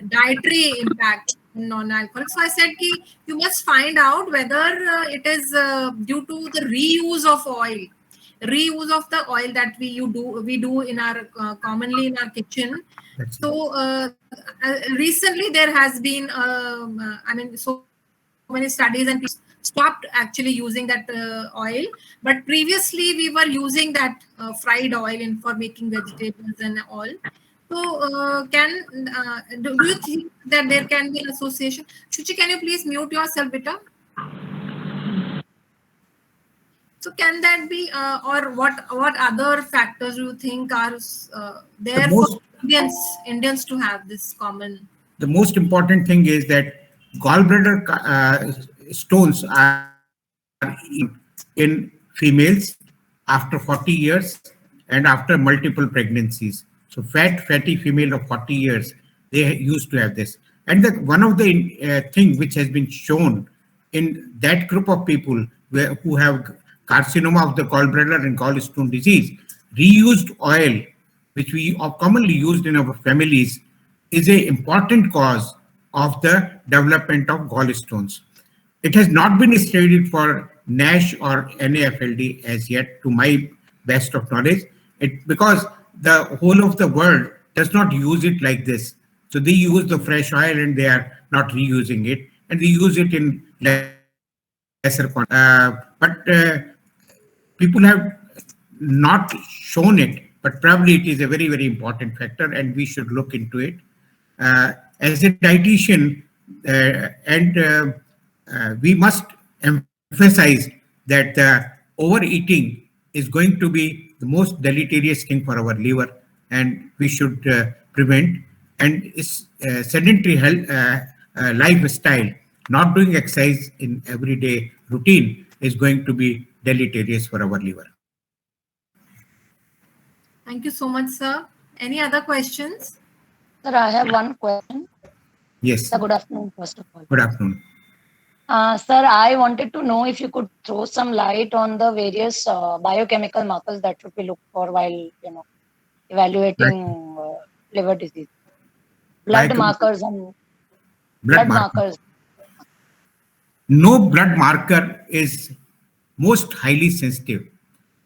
dietary impact non-alcoholic. So I said ki you must find out whether it is due to the reuse of oil the oil that we do in our commonly in our kitchen. So recently there has been so many studies and people stopped actually using that oil, but previously we were using that fried oil for making vegetables and all. So do you think that there can be an association? Shuchi, can you please mute yourself, beta? So can that be, or what other factors do you think are there for Indians to have this common? The most important thing is that gallbladder stones are in females after 40 years and after multiple pregnancies. So fatty female of 40 years, they used to have this. And one of the thing which has been shown in that group of people who have carcinoma of the gallbladder and gallstone disease, reused oil, which we are commonly used in our families, is an important cause of the development of gallstones. It has not been studied for NASH or NAFLD as yet, to my best of knowledge, because the whole of the world does not use it like this. So they use the fresh oil and they are not reusing it, and they use it in lesser quantity. But people have not shown it, but probably it is a very, very important factor, and we should look into it. As a dietitian, we must emphasize that overeating is going to be the most deleterious thing for our liver, and we should prevent. And sedentary health, lifestyle, not doing exercise in everyday routine, is going to be deleterious for our liver. Thank you so much, sir. Any other questions? Sir, I have one question. Yes. Sir, good afternoon, first of all. Good afternoon. Sir, I wanted to know if you could throw some light on the various biochemical markers that should be looked for while, evaluating liver disease. Blood markers and blood markers. No blood marker is most highly sensitive,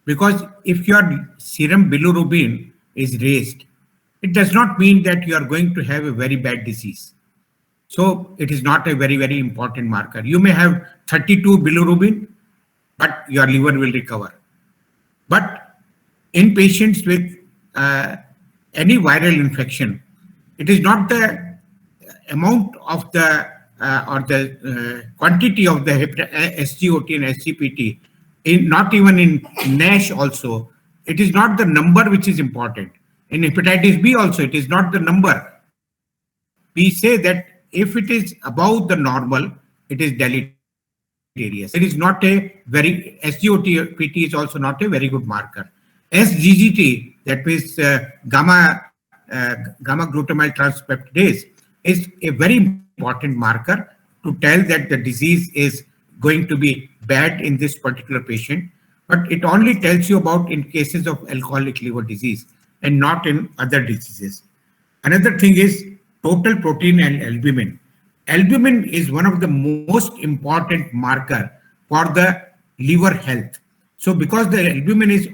because if your serum bilirubin is raised, it does not mean that you are going to have a very bad disease. So it is not a very, very important marker. You may have 32 bilirubin, but your liver will recover. But in patients with any viral infection, it is not the amount of the or the quantity of the SGOT and SGPT, not even in NASH also, it is not the number which is important. In hepatitis B also, it is not the number. We say that if it is above the normal, it is deleterious. It is not a very, SGOT-PT is also not a very good marker. SGGT, that means gamma glutamyl transpeptidase, is a very important marker to tell that the disease is going to be bad in this particular patient, but it only tells you about in cases of alcoholic liver disease and not in other diseases. Another thing is total protein and albumin. Albumin is one of the most important marker for the liver health. So because the albumin is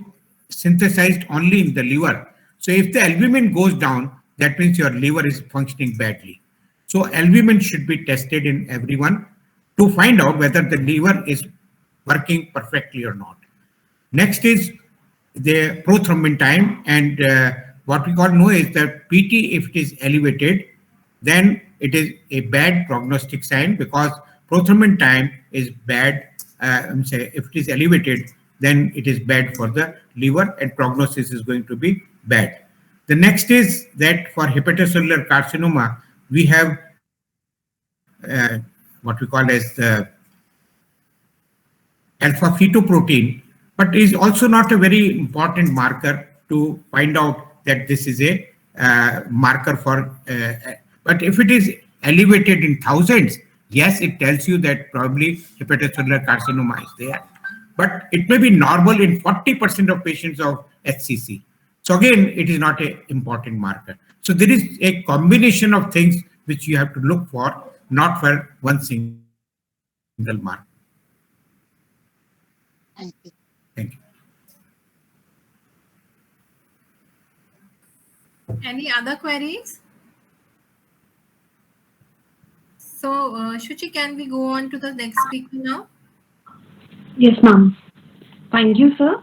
synthesized only in the liver, so if the albumin goes down, that means your liver is functioning badly. So albumin should be tested in everyone to find out whether the liver is working perfectly or not. Next is the prothrombin time, and what we know is that PT, if it is elevated, then it is a bad prognostic sign, because prothrombin time is bad. If it is elevated, then it is bad for the liver and prognosis is going to be bad. The next is that for hepatocellular carcinoma, we have what we call as the alpha-fetoprotein, but is also not a very important marker to find out that this is a marker for, but if it is elevated in thousands, yes, it tells you that probably hepatocellular carcinoma is there, but it may be normal in 40% of patients of HCC. So again, it is not an important marker. So there is a combination of things which you have to look for, not for one single marker. Thank you. Thank you. Any other queries? So, Shuchi, can we go on to the next speaker now? Yes, ma'am. Thank you, sir.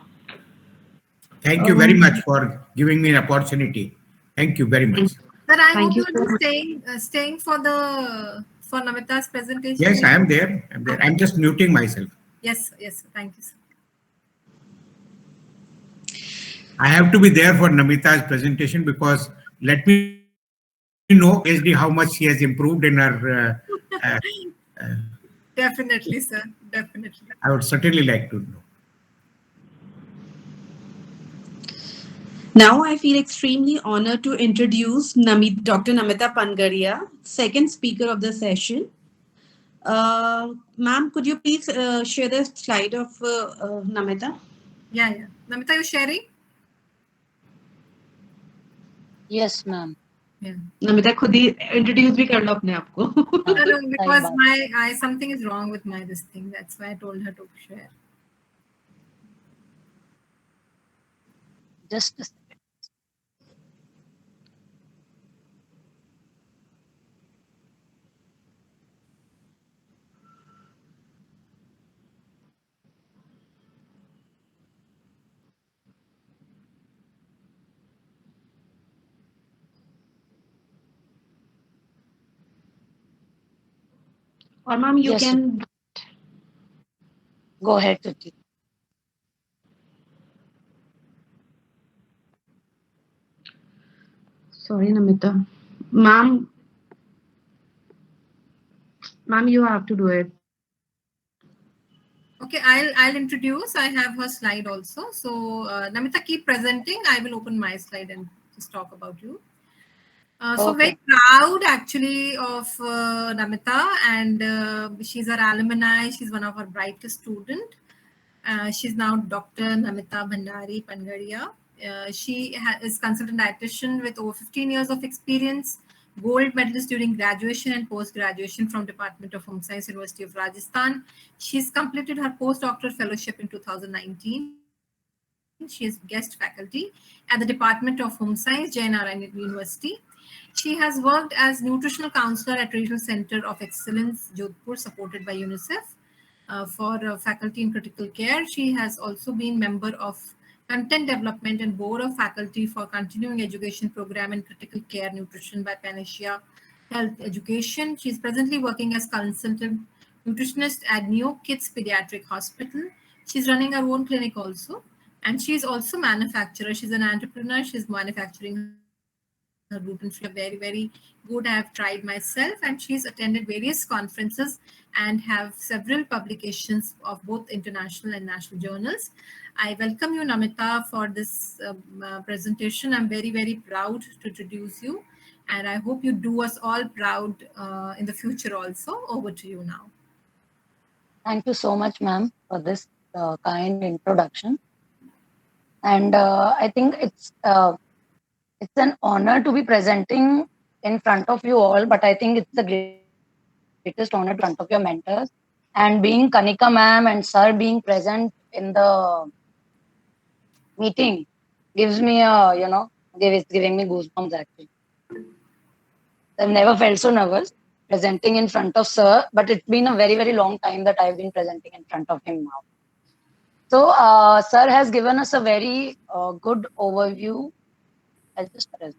Thank you very much for giving me an opportunity. Thank you very much. Sir, I Thank hope you you're so staying for Namita's presentation. Yes, I am there. I'm just muting myself. Yes, thank you, sir. I have to be there for Namita's presentation, because let me know how much she has improved in her. Definitely, sir. Definitely. I would certainly like to know. Now I feel extremely honored to introduce Dr. Namita Pangaria, second speaker of the session. Ma'am, could you please share the slide of Namita? Yeah. Namita, you sharing? Yes, ma'am. Yeah. Namita खुद ही introduce भी कर लो अपने आप को. No, because something is wrong with this thing. That's why I told her to share. Just a second. Or ma'am, you Yes, can go ahead, Suchi. Sorry, Namita. Ma'am, you have to do it. Okay, I'll introduce. I have her slide also. So Namita, keep presenting. I will open my slide and just talk about you. So Okay. very proud actually of Namita, and she's our alumni. She's one of our brightest student. She's now Dr. Namita Bhandari Pangaria. She is consultant dietitian with over 15 years of experience, gold medalist during graduation and post-graduation from Department of Home Science, University of Rajasthan. She's completed her postdoctoral fellowship in 2019. She is guest faculty at the Department of Home Science, Jain Narayan University. She has worked as nutritional counselor at Regional Center of Excellence, Jodhpur, supported by UNICEF for faculty in critical care. She has also been member of content development and board of faculty for continuing education program in critical care nutrition by Panacea Health Education. She is presently working as consultant nutritionist at Neo Kids Pediatric Hospital. She's running her own clinic also, and she's also manufacturer. She's an entrepreneur. She's manufacturing her gluten free, very, very good. I have tried myself, and she's attended various conferences and have several publications of both international and national journals. I welcome you, Namita, for this presentation. I'm very, very proud to introduce you, and I hope you do us all proud in the future also. Over to you now. Thank you so much, ma'am, for this kind introduction. And I think it's an honor to be presenting in front of you all, but I think it's the greatest honor in front of your mentors. And being Kanika ma'am and sir being present in the meeting gives me it's giving me goosebumps actually. I've never felt so nervous presenting in front of sir, but it's been a very, very long time that I've been presenting in front of him now. So sir has given us a very good overview. I'll just present.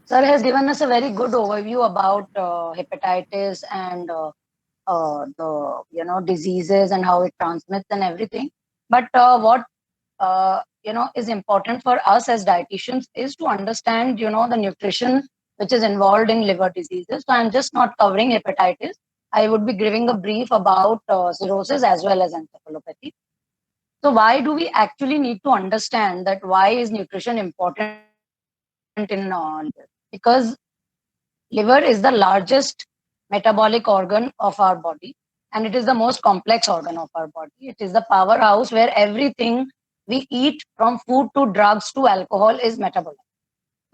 Sir has given us a very good overview about hepatitis and the diseases and how it transmits and everything. But what is important for us as dietitians is to understand the nutrition which is involved in liver diseases. So I'm just not covering hepatitis. I would be giving a brief about cirrhosis as well as encephalopathy. So why do we actually need to understand that why is nutrition important in because liver is the largest metabolic organ of our body, and it is the most complex organ of our body. It is the powerhouse where everything we eat, from food to drugs to alcohol, is metabolized.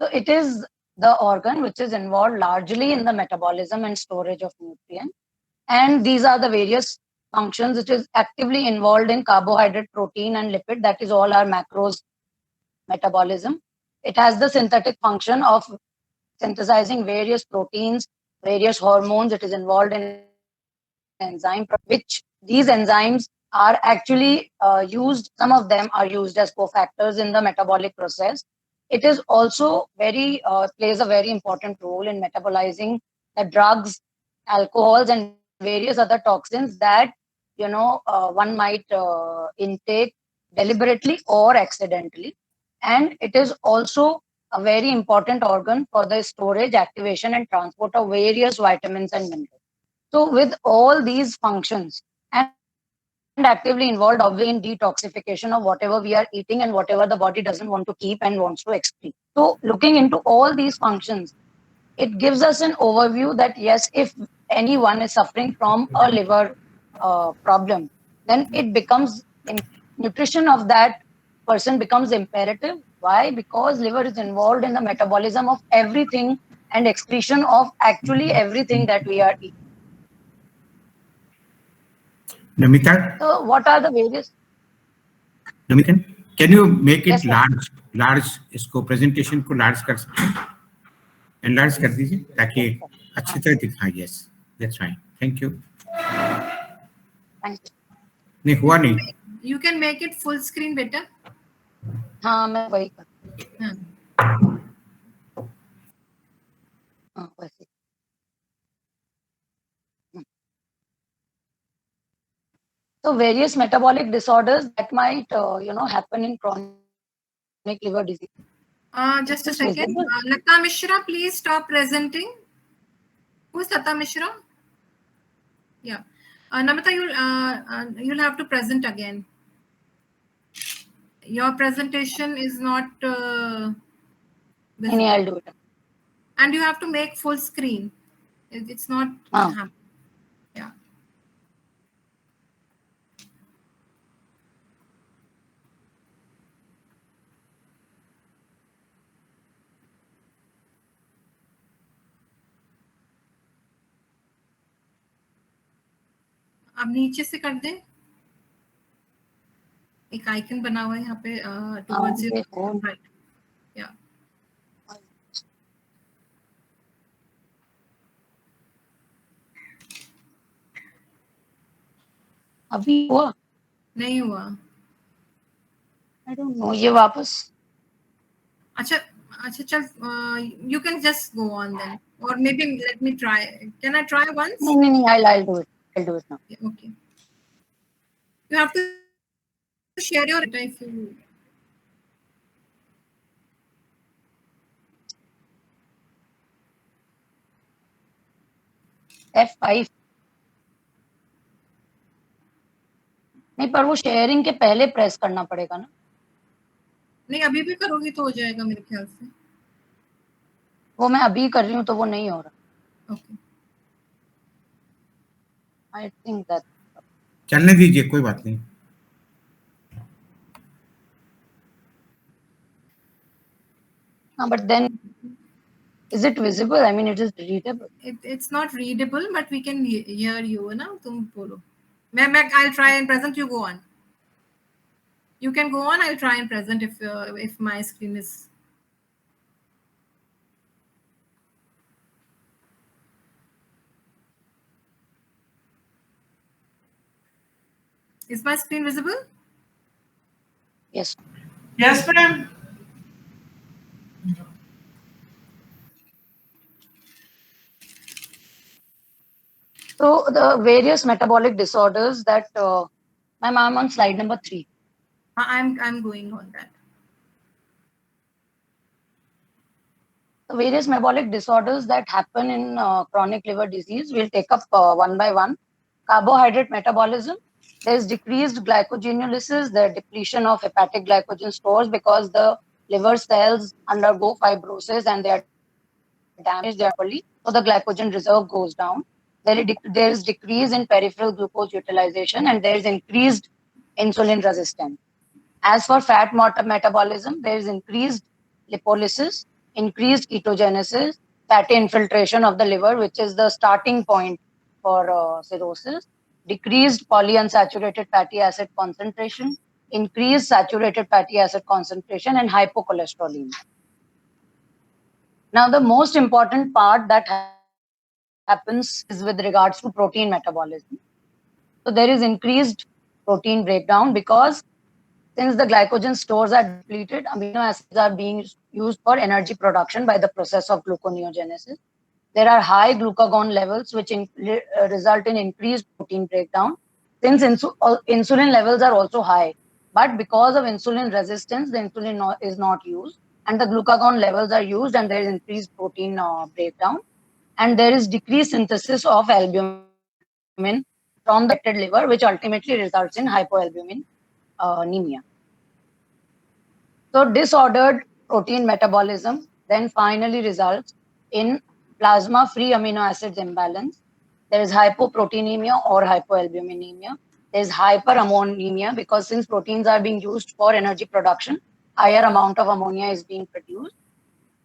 So it is the organ which is involved largely in the metabolism and storage of nutrients. And these are the various functions which is actively involved in carbohydrate, protein, and lipid. That is all our macros metabolism. It has the synthetic function of synthesizing various proteins, various hormones. It is involved in enzyme, which these enzymes are actually used. Some of them are used as cofactors in the metabolic process. It is also plays a very important role in metabolizing the drugs, alcohols, and various other toxins that one might intake deliberately or accidentally. And it is also a very important organ for the storage, activation, and transport of various vitamins and minerals. So with all these functions and actively involved obviously in detoxification of whatever we are eating and whatever the body doesn't want to keep and wants to excrete. So looking into all these functions, it gives us an overview that yes, if anyone is suffering from a liver problem, then it becomes nutrition of that person becomes imperative. Why? Because liver is involved in the metabolism of everything and excretion of actually everything that we are eating. Namita? So what are the various? Namita, can you make Yes, it sir. large इसको presentation को large कर सकते हैं? Enlarge कर दीजिए ताकि अच्छी तरह दिखाए. Yes, that's fine. Thank you. Thank you. नहीं हुआ नहीं. You can make it full screen better. हाँ मैं वही कर. हाँ. हाँ वैसे. So various metabolic disorders that might happen in chronic liver disease. Just a second. Lata Mishra, please stop presenting. Who's Lata Mishra? Yeah. Namita, you'll have to present again. Your presentation is not visible. I'll do it. And you have to make full screen. It's not. Yeah. अब नीचे से कर दे. एक icon बना हुआ है यहाँ पे towards your right. Yeah. अभी हुआ? नहीं हुआ. I don't know. ये वापस. अच्छा चल. You can just go on then, or maybe let me try. Can I try once? नहीं. I'll do it. I'll do it now. Okay. You have to share your data if you. F5. नहीं पर वो sharing के पहले press करना पड़ेगा ना. नहीं अभी भी करोगी तो हो जाएगा मेरे ख्याल से. वो मैं अभी कर रही हूँ तो वो नहीं हो रहा. Okay. I think that. चलने दीजिए कोई बात नहीं. But then is it visible? I mean, it is readable. It's not readable, but we can hear you. ना तुम बोलो. I'll try and present. You go on. You can go on. I'll try and present if my screen is. Is my screen visible? Yes. Yes, ma'am. So the various metabolic disorders that, ma'am, I'm on slide number 3. I'm going on that. The various metabolic disorders that happen in chronic liver disease, we'll take up one by one. Carbohydrate metabolism. There's decreased glycogenolysis, the depletion of hepatic glycogen stores because the liver cells undergo fibrosis and they are damaged early, so the glycogen reserve goes down. There is decrease in peripheral glucose utilization and there is increased insulin resistance. As for fat metabolism, there is increased lipolysis, increased ketogenesis, fatty infiltration of the liver, which is the starting point for cirrhosis, decreased polyunsaturated fatty acid concentration, increased saturated fatty acid concentration, and hypocholesterolemia. Now, the most important part that happens is with regards to protein metabolism. So there is increased protein breakdown because since the glycogen stores are depleted, amino acids are being used for energy production by the process of gluconeogenesis. There are high glucagon levels, which result in increased protein breakdown. Since insulin levels are also high, but because of insulin resistance, the insulin is not used. and the glucagon levels are used, and there is increased protein breakdown, and there is decreased synthesis of albumin from the affected liver, which ultimately results in hypoalbumin anemia. So disordered protein metabolism then finally results in plasma-free amino acids imbalance. There is hypoproteinemia or hypoalbuminemia. There is hyperammonemia, because since proteins are being used for energy production, higher amount of ammonia is being produced.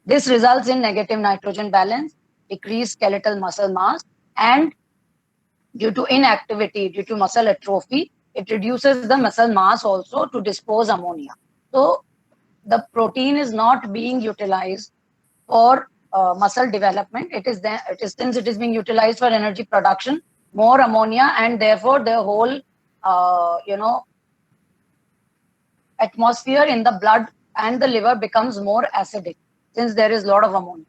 This results in negative nitrogen balance, decreased skeletal muscle mass, and due to inactivity, due to muscle atrophy, it reduces the muscle mass also to dispose ammonia. So the protein is not being utilized for muscle development. Since it is being utilized for energy production, more ammonia, and therefore the whole atmosphere in the blood and the liver becomes more acidic, since there is a lot of ammonia.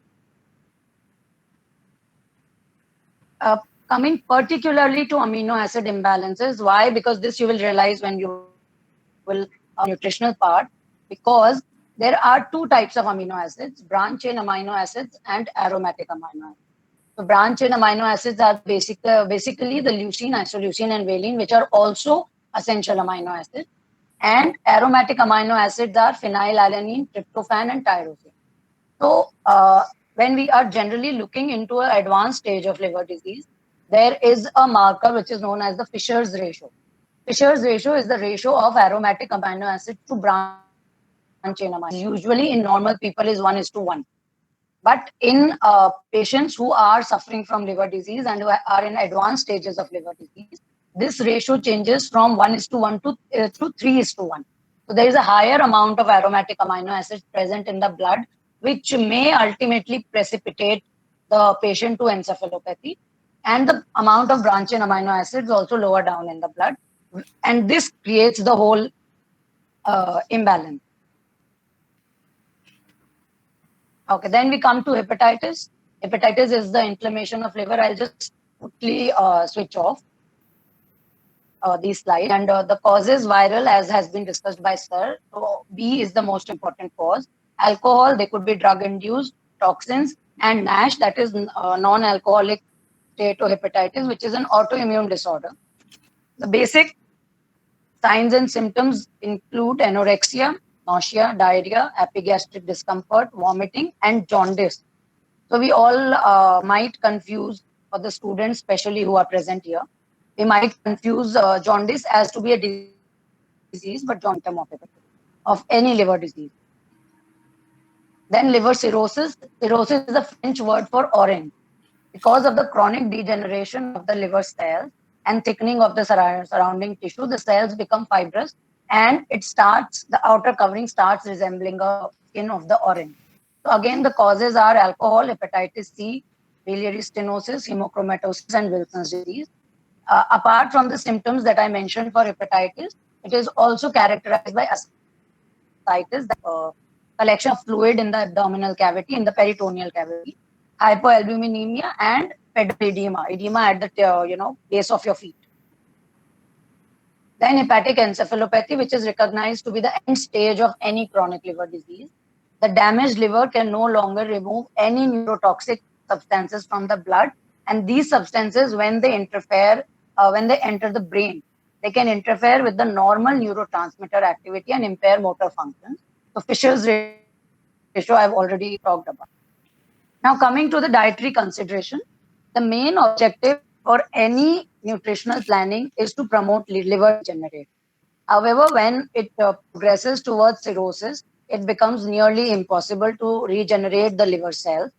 Coming particularly to amino acid imbalances, why? Because this you will realize when you will nutritional part, because there are two types of amino acids: branch chain amino acids and aromatic amino acids. So branch chain amino acids are basically the leucine, isoleucine, and valine, which are also essential amino acids. And aromatic amino acids are phenylalanine, tryptophan, and tyrosine. So when we are generally looking into an advanced stage of liver disease, there is a marker which is known as the Fisher's ratio. Fisher's ratio is the ratio of aromatic amino acids to branch chain amino acids. Usually in normal people is 1:1. But in patients who are suffering from liver disease and who are in advanced stages of liver disease, this ratio changes from 1:1 to 3:1. So there is a higher amount of aromatic amino acids present in the blood, which may ultimately precipitate the patient to encephalopathy. And the amount of branch chain amino acids also lower down in the blood. And this creates the whole imbalance. Okay, then we come to hepatitis. Hepatitis is the inflammation of liver. I'll just quickly switch off these slides. And the cause is viral, as has been discussed by Sir. So B is the most important cause. Alcohol, they could be drug-induced, toxins, and NASH, that is non-alcoholic steatohepatitis, which is an autoimmune disorder. The basic signs and symptoms include anorexia, nausea, diarrhea, epigastric discomfort, vomiting, and jaundice. So we all might confuse, for the students especially who are present here, we might confuse jaundice as to be a disease, but jaundice of any liver disease. Then liver cirrhosis. Cirrhosis is a French word for orange. Because of the chronic degeneration of the liver cells and thickening of the surrounding tissue, the cells become fibrous, and the outer covering starts resembling a skin of the orange. So again, the causes are alcohol, hepatitis C, biliary stenosis, hemochromatosis, and Wilson's disease. Apart from the symptoms that I mentioned for hepatitis, it is also characterized by ascites, collection of fluid in the abdominal cavity, in the peritoneal cavity, hypoalbuminemia, and edema at the base of your feet. Then hepatic encephalopathy, which is recognized to be the end stage of any chronic liver disease. The damaged liver can no longer remove any neurotoxic substances from the blood, and these substances, when they enter the brain, they can interfere with the normal neurotransmitter activity and impair motor functions. So Fisher's ratio I've already talked about. Now coming to the dietary consideration, the main objective for any nutritional planning is to promote liver regeneration. However, when it progresses towards cirrhosis, it becomes nearly impossible to regenerate the liver cells.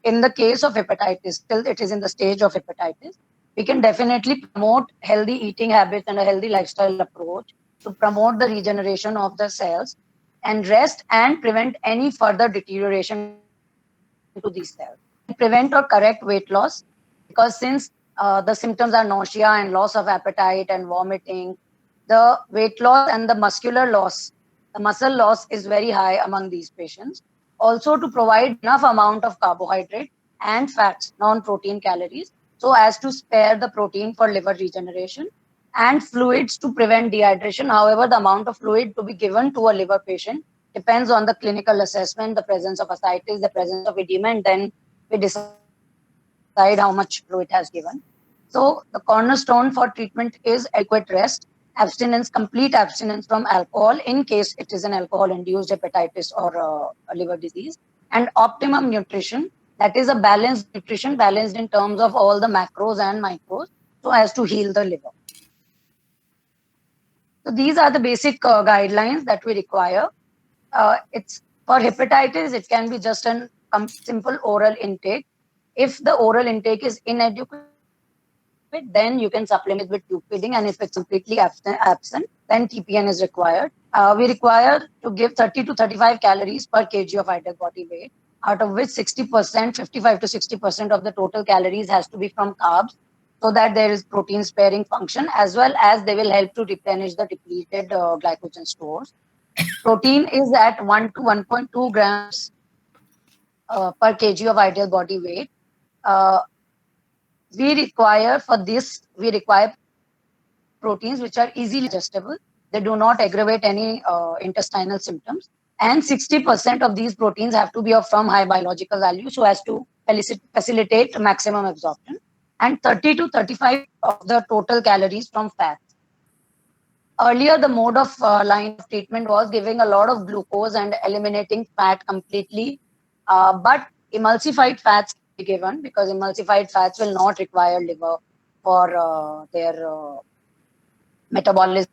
In the case of hepatitis, still it is in the stage of hepatitis, we can definitely promote healthy eating habits and a healthy lifestyle approach to promote the regeneration of the cells and rest and prevent any further deterioration to these cells. Prevent or correct weight loss, because since the symptoms are nausea and loss of appetite and vomiting, the weight loss and the muscular loss, the muscle loss is very high among these patients. Also to provide enough amount of carbohydrate and fats, non-protein calories, so as to spare the protein for liver regeneration, and fluids to prevent dehydration. However, the amount of fluid to be given to a liver patient depends on the clinical assessment, the presence of ascites, the presence of edema, and then we decide how much fluid has given. So the cornerstone for treatment is adequate rest, abstinence, complete abstinence from alcohol in case it is an alcohol-induced hepatitis or a liver disease, and optimum nutrition, that is a balanced nutrition, balanced in terms of all the macros and micros, so as to heal the liver. So these are the basic guidelines that we require. It's for hepatitis, it can be just a simple oral intake. If the oral intake is inadequate, then you can supplement with tube feeding, and if it's completely absent, then TPN is required. We require to give 30 to 35 calories per kg of ideal body weight, out of which 60%, 55 to 60% of the total calories has to be from carbs, so that there is protein sparing function, as well as they will help to replenish the depleted glycogen stores. Protein is at 1 to 1.2 grams per kg of ideal body weight. We require proteins which are easily digestible. They do not aggravate any intestinal symptoms. And 60% of these proteins have to be of from high biological value so as to facilitate maximum absorption. And 30 to 35 of the total calories from fats. Earlier, the mode of line of treatment was giving a lot of glucose and eliminating fat completely. But emulsified fats can be given because emulsified fats will not require liver for their metabolism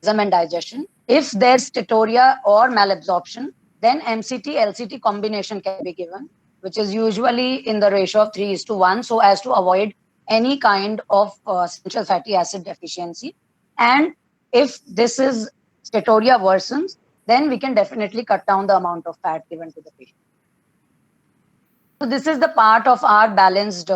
and digestion. If there's steatorrhea or malabsorption, then MCT, LCT combination can be given, which is usually in the ratio of 3:1, so as to avoid any kind of essential fatty acid deficiency. And if this is steatorrhea worsens, then we can definitely cut down the amount of fat given to the patient. So this is the part of our balanced,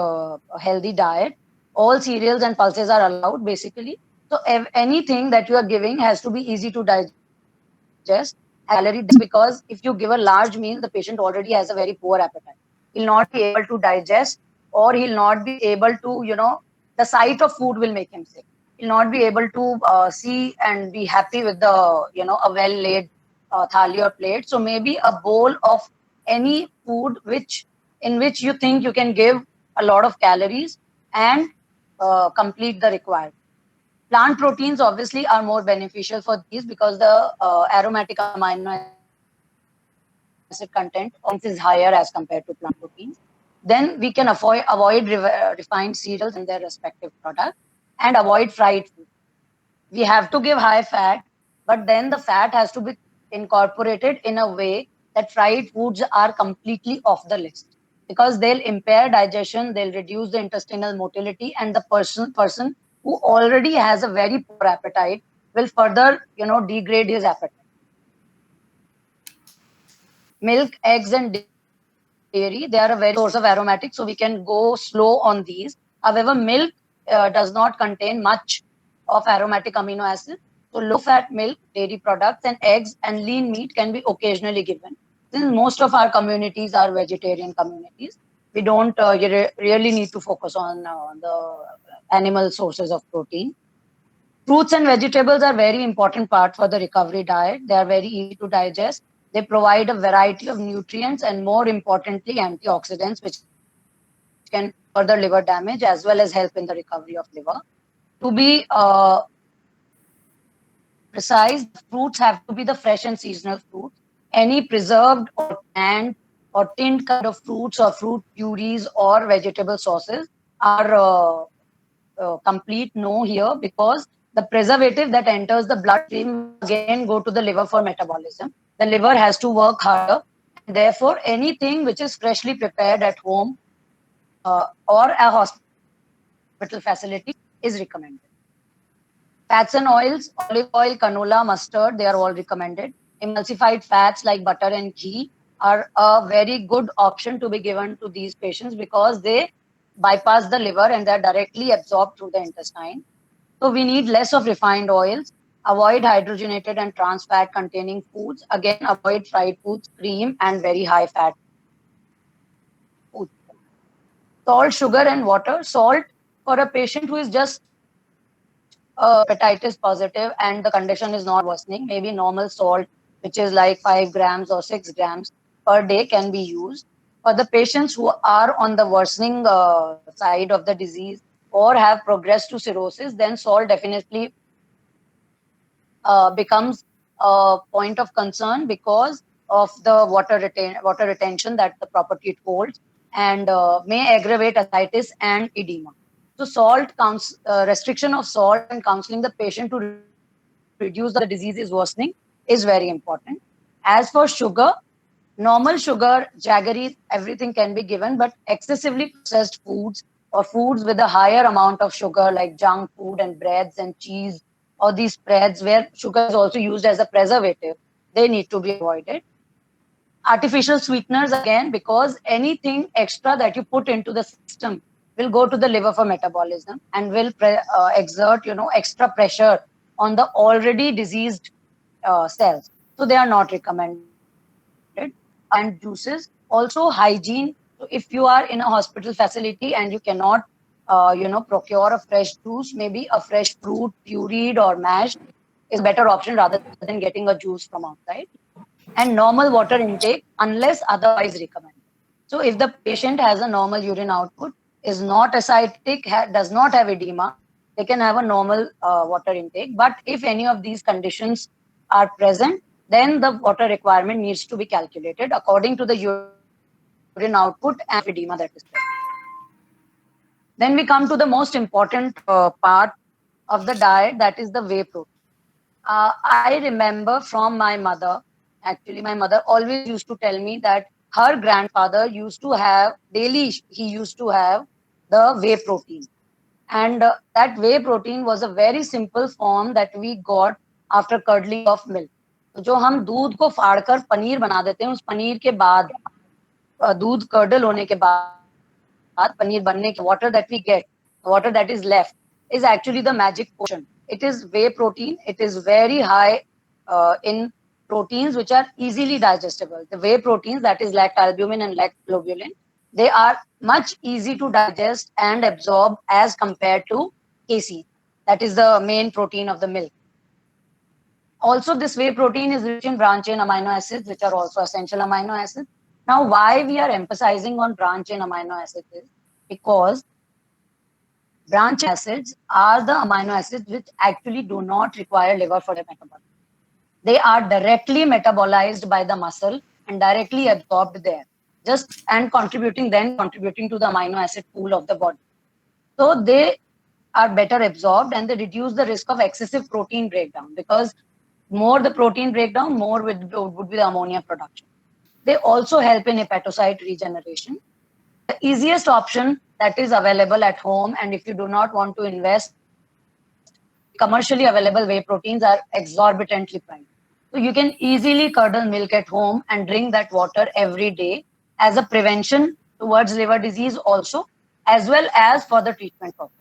healthy diet. All cereals and pulses are allowed, basically. So anything that you are giving has to be easy to digest. Calorie, because if you give a large meal, the patient already has a very poor appetite. He'll not be able to digest, or he'll not be able to, the sight of food will make him sick. He'll not be able to see and be happy with the, a well-laid thali or plate. So maybe a bowl of any food in which you think you can give a lot of calories and complete the required. Plant proteins obviously are more beneficial for these because the aromatic amino acid content is higher as compared to plant proteins. Then we can avoid refined cereals and their respective products and avoid fried food. We have to give high fat, but then the fat has to be incorporated in a way that fried foods are completely off the list because they'll impair digestion, they'll reduce the intestinal motility, and the person who already has a very poor appetite will further, degrade his appetite. Milk, eggs, and dairy, they are a very source of aromatics, so we can go slow on these. However, milk does not contain much of aromatic amino acids. So low-fat milk, dairy products, and eggs and lean meat can be occasionally given. Since most of our communities are vegetarian communities, we don't really need to focus on the animal sources of protein. Fruits and vegetables are very important part for the recovery diet. They are very easy to digest. They provide a variety of nutrients and, more importantly, antioxidants, which can further liver damage as well as help in the recovery of liver. To be precise, fruits have to be the fresh and seasonal fruits. Any preserved or canned or tinned kind of fruits or fruit purees or vegetable sauces are complete no here, because the preservative that enters the bloodstream again go to the liver for metabolism. The liver has to work harder. Therefore, anything which is freshly prepared at home or a hospital facility is recommended. Fats and oils, olive oil, canola, mustard, they are all recommended. Emulsified fats like butter and ghee are a very good option to be given to these patients because they bypass the liver and they're directly absorbed through the intestine. So we need less of refined oils. Avoid hydrogenated and trans fat containing foods. Again, avoid fried foods, cream, and very high fat foods. Salt, sugar, and water. Salt for a patient who is just hepatitis positive and the condition is not worsening, maybe normal salt which is like 5 grams or 6 grams per day, can be used. For the patients who are on the worsening side of the disease or have progressed to cirrhosis, then salt definitely becomes a point of concern because of the water retention that the property it holds, and may aggravate ascites and edema. So restriction of salt and counseling the patient to reduce the disease is worsening is very important. As for sugar, normal sugar, jaggery, everything can be given, but excessively processed foods or foods with a higher amount of sugar like junk food and breads and cheese, or these spreads where sugar is also used as a preservative, they need to be avoided. Artificial sweeteners, again, because anything extra that you put into the system will go to the liver for metabolism and will exert extra pressure on the already diseased cells. So they are not recommended. And juices, also hygiene. So if you are in a hospital facility and you cannot procure a fresh juice, maybe a fresh fruit pureed or mashed is a better option rather than getting a juice from outside. And normal water intake unless otherwise recommended. So if the patient has a normal urine output, is not ascitic, does not have edema, they can have a normal water intake. But if any of these conditions are present, then the water requirement needs to be calculated according to the urine output and edema that is present. Then we come to the most important part of the diet, that is the whey protein. I remember from my mother, actually my mother always used to tell me that her grandfather used to have, daily he used to have the whey protein. And that whey protein was a very simple form that we got after curdling of milk. तो जो हम दूध को फाड़कर पनीर बना देते हैं, उस पनीर के बाद दूध कर्डल होने के बाद पनीर बनने के water that we get, water that is left is actually the magic potion. It is whey protein. It is very high in proteins which are easily digestible. The whey proteins, that is lactalbumin and lactglobulin, they are much easy to digest and absorb as compared to casein. That is the main protein of the milk. Also, this whey protein is rich in branch chain amino acids, which are also essential amino acids. Now, why we are emphasizing on branch chain amino acids is because branch acids are the amino acids which actually do not require liver for their metabolism. They are directly metabolized by the muscle and directly absorbed there, contributing to the amino acid pool of the body. So they are better absorbed and they reduce the risk of excessive protein breakdown, because more the protein breakdown, more would be the ammonia production. They also help in hepatocyte regeneration. The easiest option that is available at home, and if you do not want to invest, commercially available whey proteins are exorbitantly priced. So you can easily curdle milk at home and drink that water every day as a prevention towards liver disease also, as well as for the treatment purpose.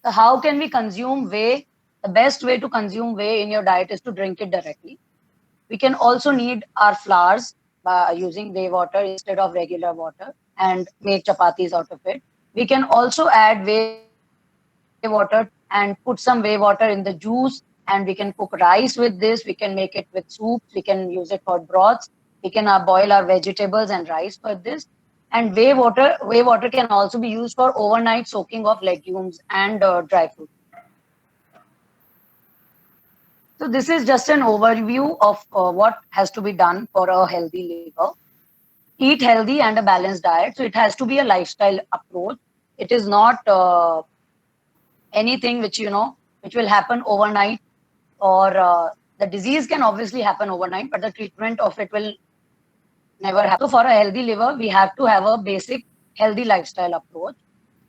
So how can we consume whey? The best way to consume whey in your diet is to drink it directly. We can also knead our flours by using whey water instead of regular water and make chapatis out of it. We can also add whey water and put some whey water in the juice, and we can cook rice with this. We can make it with soups. We can use it for broths. We can boil our vegetables and rice for this. And whey water can also be used for overnight soaking of legumes and dry fruit. So this is just an overview of what has to be done for a healthy liver. Eat healthy and a balanced diet. So it has to be a lifestyle approach. It is not anything which will happen overnight, or the disease can obviously happen overnight, but the treatment of it will never happen. So for a healthy liver, we have to have a basic healthy lifestyle approach.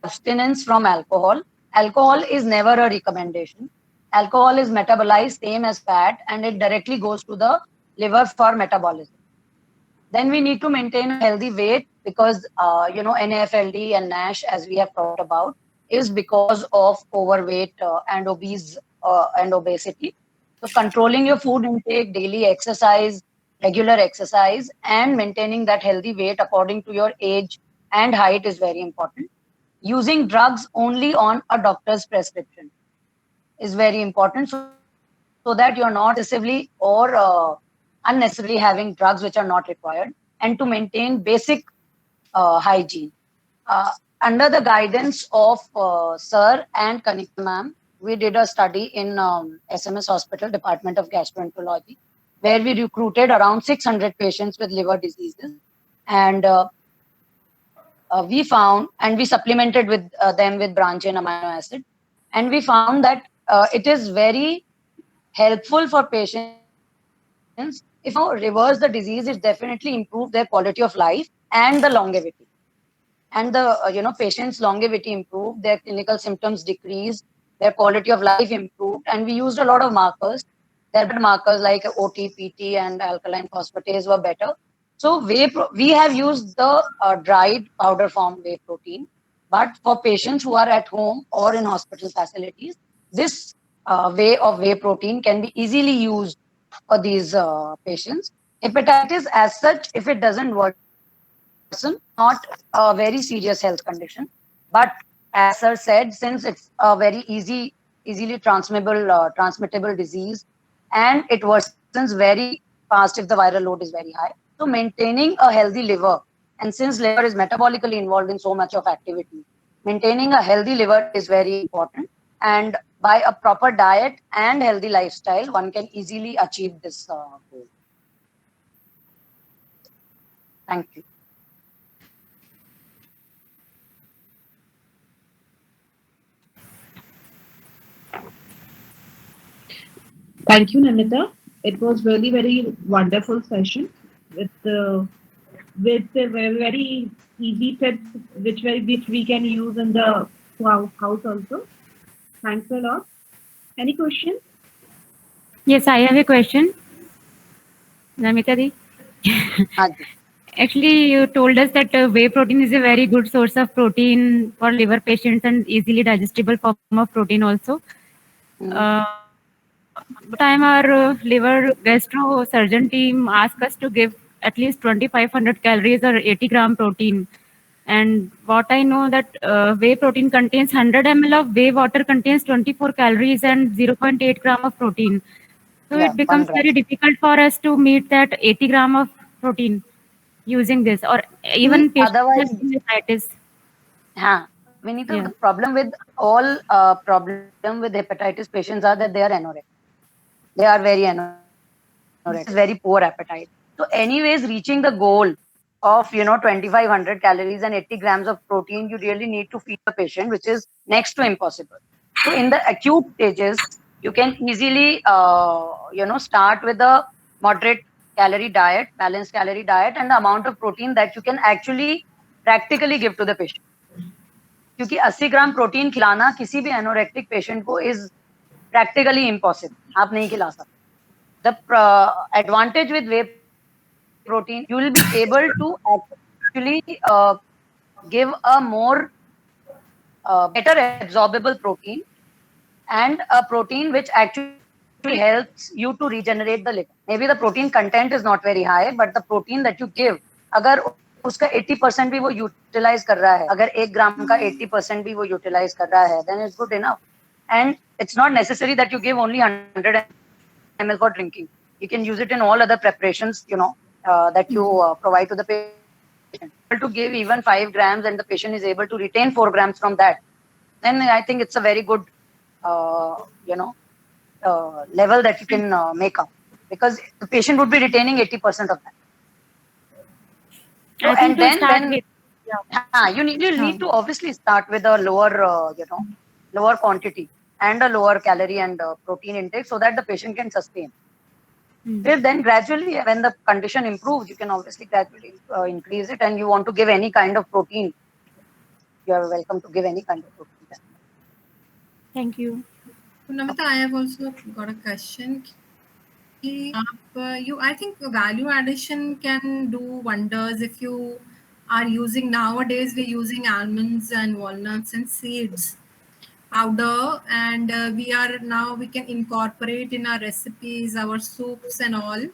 Abstinence from alcohol. Alcohol is never a recommendation. Alcohol is metabolized same as fat, and it directly goes to the liver for metabolism. Then we need to maintain a healthy weight, because NAFLD and NASH, as we have talked about, is because of overweight and obesity. So controlling your food intake, daily exercise, regular exercise, and maintaining that healthy weight according to your age and height is very important. Using drugs only on a doctor's prescription. is very important, so that you're not excessively or unnecessarily having drugs which are not required, and to maintain basic hygiene. Under the guidance of Sir and Kanika ma'am, we did a study in SMS Hospital, Department of Gastroenterology, where we recruited around 600 patients with liver diseases. And we found, and we supplemented with them with branch-chain amino acid. And we found that it is very helpful for patients. If reverse the disease, it definitely improve their quality of life and the longevity. And the patient's longevity improved, their clinical symptoms decreased, their quality of life improved, and we used a lot of markers. Their blood markers like OT, PT, and alkaline phosphatase were better. So we have used the dried powder form whey protein, but for patients who are at home or in hospital facilities, this way of whey protein can be easily used for these patients. Hepatitis as such, if it doesn't worsen, not a very serious health condition, but as Sir said, since it's a very easily transmittable disease, and it worsens very fast if the viral load is very high. So maintaining a healthy liver, and since liver is metabolically involved in so much of activity, maintaining a healthy liver is very important. And by a proper diet and healthy lifestyle, one can easily achieve this goal. Thank you. Thank you, Namita. It was really very wonderful session with very easy tips which we can use in the house also. Thanks a lot. Any questions? Yes, I have a question. Namita di. Actually, you told us that whey protein is a very good source of protein for liver patients and easily digestible form of protein also. But time our liver gastro surgeon team asked us to give at least 2,500 calories or 80 gram protein. And what I know that whey protein contains 100 ml of whey water contains 24 calories and 0.8 gram of protein. So it becomes very difficult for us to meet that 80 gram of protein using this, or even otherwise hepatitis. Vinita, the problem with all problem with hepatitis patients are that they are anorexic. They are very anorexic, very poor appetite. So anyways, reaching the goal of 2,500 calories and 80 grams of protein, you really need to feed the patient, which is next to impossible. So in the acute stages, you can easily start with a moderate calorie diet, balanced calorie diet, and the amount of protein that you can actually practically give to the patient. क्योंकि 80 gram protein खिलाना किसी भी anorectic patient को is practically impossible, आप नहीं खिला सकते. The advantage with whey protein, you will be able to actually give a more better absorbable protein, and a protein which actually helps you to regenerate the liver. Maybe the protein content is not very high, but the protein that you give, अगर उसका 80% भी वो utilise कर रहा है, अगर 1 ग्राम का 80% भी वो यूटिलाइज कर रहा है, then it's good enough. And it's not necessary that you give only 100 ml for drinking. You can use it in all other preparations, that you provide to the patient. To give even 5 grams and the patient is able to retain 4 grams from that, then I think it's a very good, level that you can make up, because the patient would be retaining 80% of that. So, and then you need to obviously start with a lower quantity and a lower calorie and protein intake, so that the patient can sustain. Then gradually, when the condition improves, you can obviously gradually increase it, and you want to give any kind of protein, you are welcome to give any kind of protein. Thank you. Namita, I have also got a question. I think value addition can do wonders if you are using, nowadays we're using almonds and walnuts and seeds powder, and we can incorporate in our recipes, our soups and all,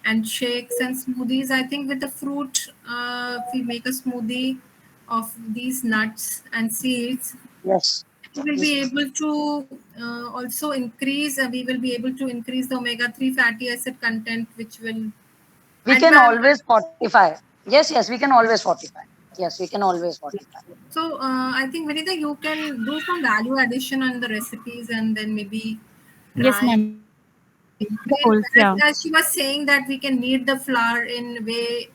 and shakes and smoothies. I think with the fruit, if we make a smoothie of these nuts and seeds, yes, we will be able to also increase. We will be able to increase the omega-3 fatty acid content, which will. We can always fortify. Yes, we can always fortify. Yes, we can always fortify. So I think Vinita, you can do some value addition on the recipes and then maybe Yes, try. ma'am. Holes, yeah. As she was saying that we can knead the flour in way,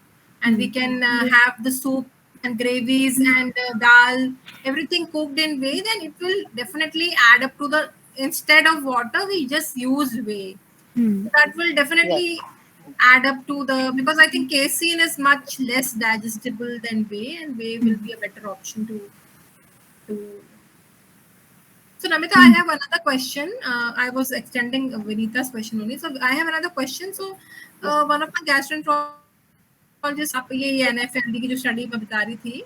and we can have the soup and gravies and dal, everything cooked in way, then it will definitely add up to the, instead of water, we just use whey. That will definitely add up to the, because I think casein is much less digestible than whey, and whey will be a better option to. So Namita, I have another question. I was extending Vinita's question only. So I have another question. So one of my gastroenterologists, आप ये NFLD की जो study में बता रही थी,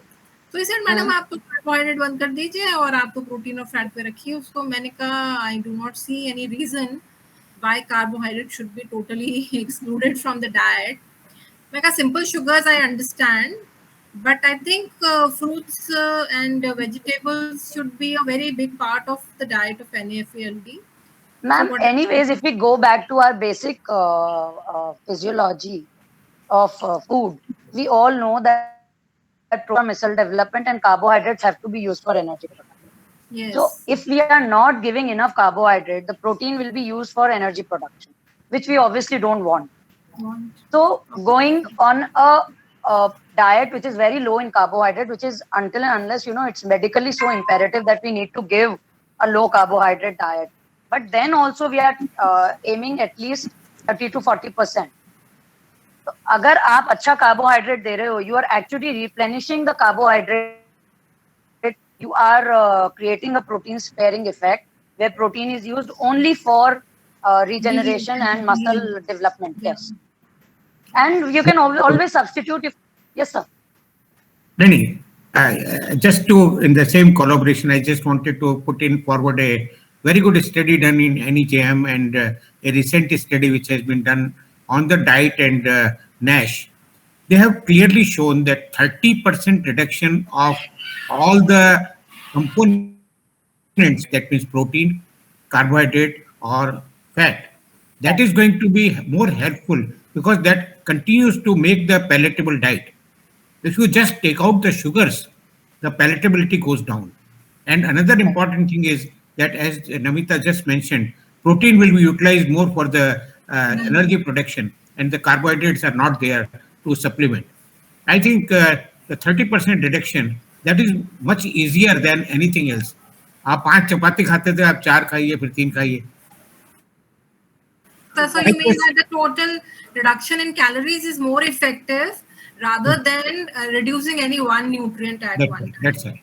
तो he said, madam आप तो कार्बोहाइड्रेट बंद कर दीजिए और आप तो प्रोटीन और फैट पे रखिए उसको. मैंने कहा I do not see any reason why carbohydrate should be totally excluded from the diet. मैं कहा simple sugars I understand, but I think fruits and vegetables should be a very big part of the diet of NAFLD. Ma'am, anyways, if we go back to our basic physiology of food, we all know that protein muscle development and carbohydrates have to be used for energy production. Yes. So if we are not giving enough carbohydrate, the protein will be used for energy production, which we obviously don't want. So going on a diet which is very low in carbohydrate, which is until and unless, it's medically so imperative that we need to give a low carbohydrate diet. But then also we are aiming at least 30 to 40%. So, अगर आप अच्छा carbohydrate दे रहे हो, you are actually replenishing the carbohydrate. You are creating a protein sparing effect where protein is used only for regeneration and muscle development. Yes. And you can always substitute if. Yes, sir. Nani, just to, in the same collaboration, I just wanted to put in forward a very good study done in NEJM and a recent study which has been done on the diet and NASH. They have clearly shown that 30% reduction of all the components, that means protein, carbohydrate, or fat, that is going to be more helpful because that continues to make the palatable diet. If you just take out the sugars, the palatability goes down. And another important thing is that, as Namita just mentioned, protein will be utilized more for the energy production, and the carbohydrates are not there to supplement. I think the 30% reduction, that is much easier than anything else. आप 5 चपाती खाते थे, आप 4 खाइए, फिर 3 खाइए. So you mean that the total reduction in calories is more effective rather than reducing any one nutrient at one time? That's right.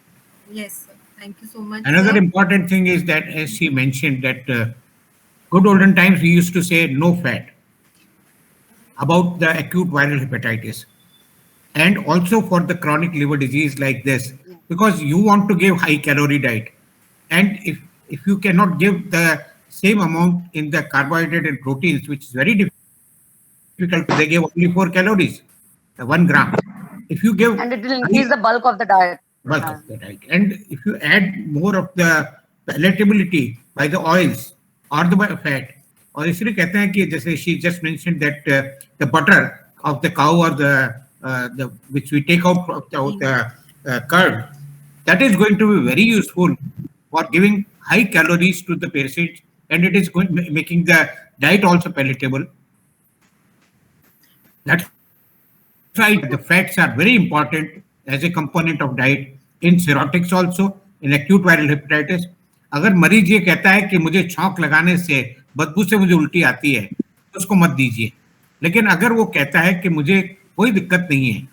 Yes, sir. Thank you so much. Another important thing is that, as she mentioned, that good olden times we used to say no fat about the acute viral hepatitis, and also for the chronic liver disease like this, because you want to give high calorie diet, and if you cannot give the same amount in the carbohydrate and proteins, which is very difficult, they give only 4 calories, 1 gram. If you give, and it will increase the bulk of the diet. Bulk of the diet, and if you add more of the palatability by the oils or the fat, और इसलिए कहते हैं कि जैसे she just mentioned that the butter of the cow or the which we take out of the curd, that is going to be very useful for giving high calories to the patient, and it is making the diet also palatable. That's right. The fats are very important as a component of diet in cirrhotics also, in acute viral hepatitis. अगर मरीज ये कहता है कि मुझे छौंक लगाने से, बदबू से मुझे उल्टी आती है, तो उसको मत दीजिए. लेकिन अगर वो कहता है कि मुझे कोई दिक्कत नहीं है,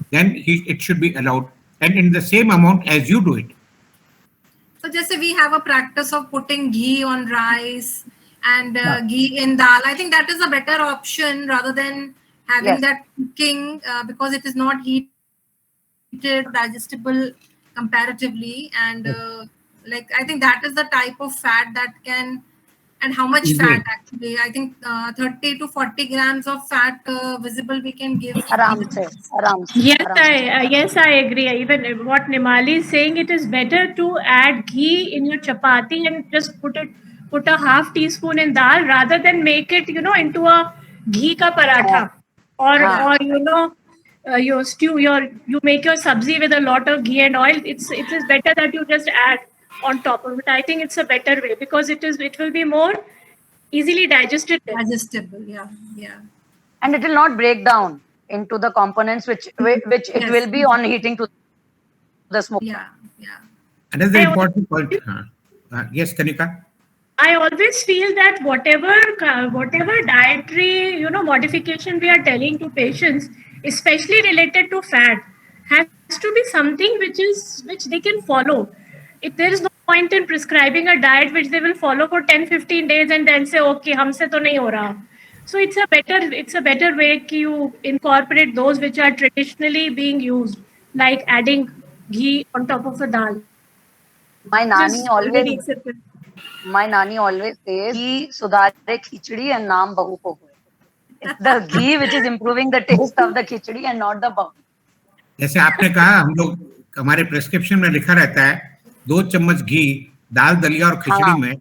then it should be allowed, and in the same amount as you do it. So just we have a practice of putting ghee on rice and ghee in dal. I think that is a better option rather than having that cooking because it is not heated, digestible comparatively, and like I think that is the type of fat that can And how much Is fat it? actually? I think 30 to 40 grams of fat visible we can give. Aram se. Yes, I agree. Even what Nimali is saying, it is better to add ghee in your chapati and just put a half teaspoon in dal rather than make it, into a ghee ka paratha, or your stew. You make your sabzi with a lot of ghee and oil. It is better that you just add on top of it. I think it's a better way because it will be more easily digested. Digestible, yeah. And it will not break down into the components which it will be on heating to the smoke. Yeah. Another important point. Yes, Kanika. I always feel that whatever dietary modification we are telling to patients, especially related to fat, has to be something which they can follow. If there is no point in prescribing a diet which they will follow for 10-15 days and then say, okay, humse to nahi ho raha. So it's a better way कि you incorporate those which are traditionally being used, like adding ghee on top of a dal. My nanny Just always very accepted. says ghee sudhare khichdi and naam bahu ko hoye. It's the ghee which is improving the taste of the khichdi and not the bahu. जैसे आपने कहा, हम लोग हमारे prescription में लिखा रहता है 2 चम्मच घी दाल दलिया और खिचड़ी में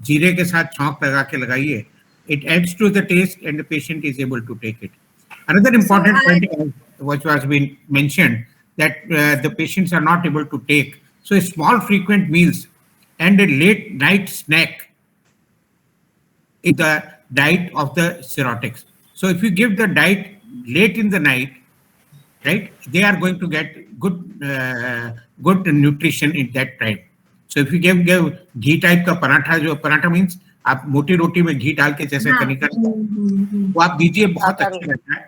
जीरे के साथ छौंक लगा के लगाइए. It adds to the taste and the patient is able to take it. Another important point which was been mentioned that the patients are not able to take. So small frequent meals and a late night snack is the diet of the cirrhotics. So if you give the diet late in the night, right, they are going to get good nutrition in that time. So if you give ghee type का पराठा, जो paratha means आप मोटी रोटी में घी डाल के जैसे कनिका वो आप दीजिए, बहुत अच्छा रहता है.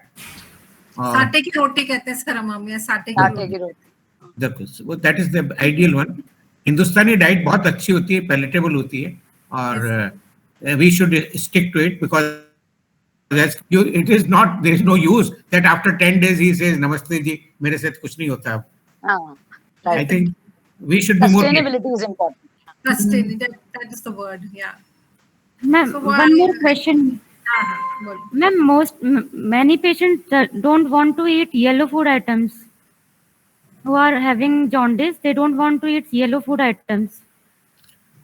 साटे की रोटी कहते हैं सर हम, या साटे की रोटी. देखो, that is the ideal one. Hindustani diet बहुत अच्छी होती है, पैलेटेबल होती है, और we should stick to it because it is not, there is no use that after 10 days he says namaste ji, मेरे साथ कुछ नहीं होता अब. I think we should be more. Sustainability is important. Sustainability, that is the word, yeah. Ma'am, one more question. Ma'am, many patients don't want to eat yellow food items. Who are having jaundice, they don't want to eat yellow food items.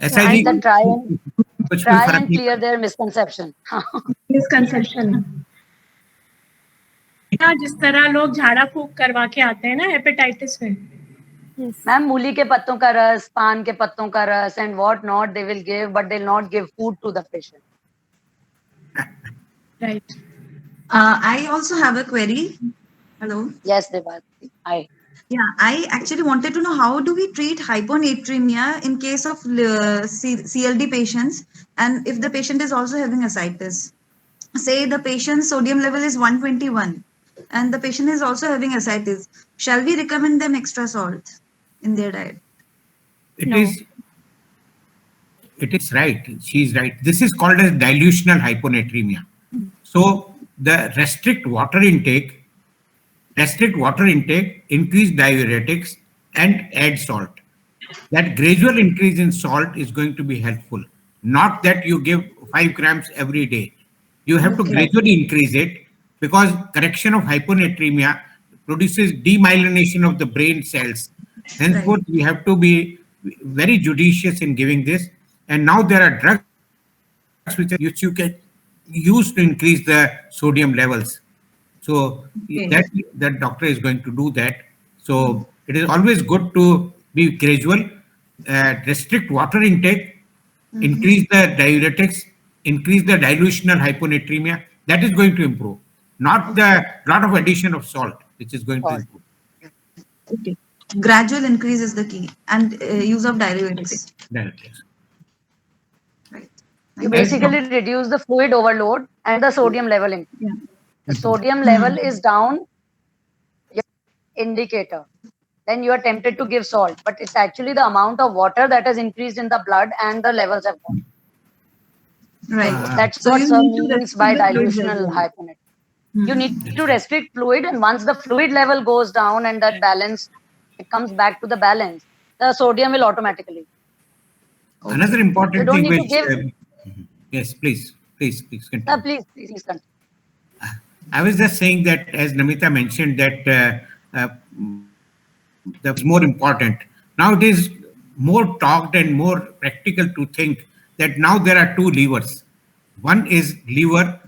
Try and clear their misconception. जिस तरह लोग झाड़ा फूक करवा के आते हैं ना हेपेटाइटिस में. मैम मूली के पत्तों का रस, पान के पत्तों का रस and what not they will give, but they'll not give food to the patient. Right. I also have a query. Hello. Yes, Devanti. Hi. Yeah, I actually wanted to know how do we treat hyponatremia in case of CLD patients, and if the patient is also having ascites. Say the patient's sodium level is 121 and the patient is also having ascites. Shall we recommend them extra salt in their diet? It is right. She's right. This is called as dilutional hyponatremia. So the restrict water intake, increase diuretics, and add salt. That gradual increase in salt is going to be helpful. Not that you give 5 grams every day. You have to gradually increase it, because correction of hyponatremia produces demyelination of the brain cells. Henceforth, we have to be very judicious in giving this. And now there are drugs which you can use to increase the sodium levels. So that doctor is going to do that. So it is always good to be gradual, restrict water intake, increase the diuretics, increase the dilutional hyponatremia. That is going to improve. Not the lot of addition of salt, which is going to improve. Okay. Gradual increase is the key, and use of diuretics. Right. You basically reduce the fluid overload and the sodium level increase. Yeah. The sodium level is down, indicator. Then you are tempted to give salt, but it's actually the amount of water that has increased in the blood and the levels have gone. Right. That's what means by dilutional hyponatremia. You need to restrict fluid, and once the fluid level goes down and that balance, it comes back to the balance, the sodium will automatically. Another important thing which Yes, please Sir, continue. please continue. I was just saying that, as Namita mentioned, that that's more important. Now it is more talked and more practical to think that now there are two levers. One is liver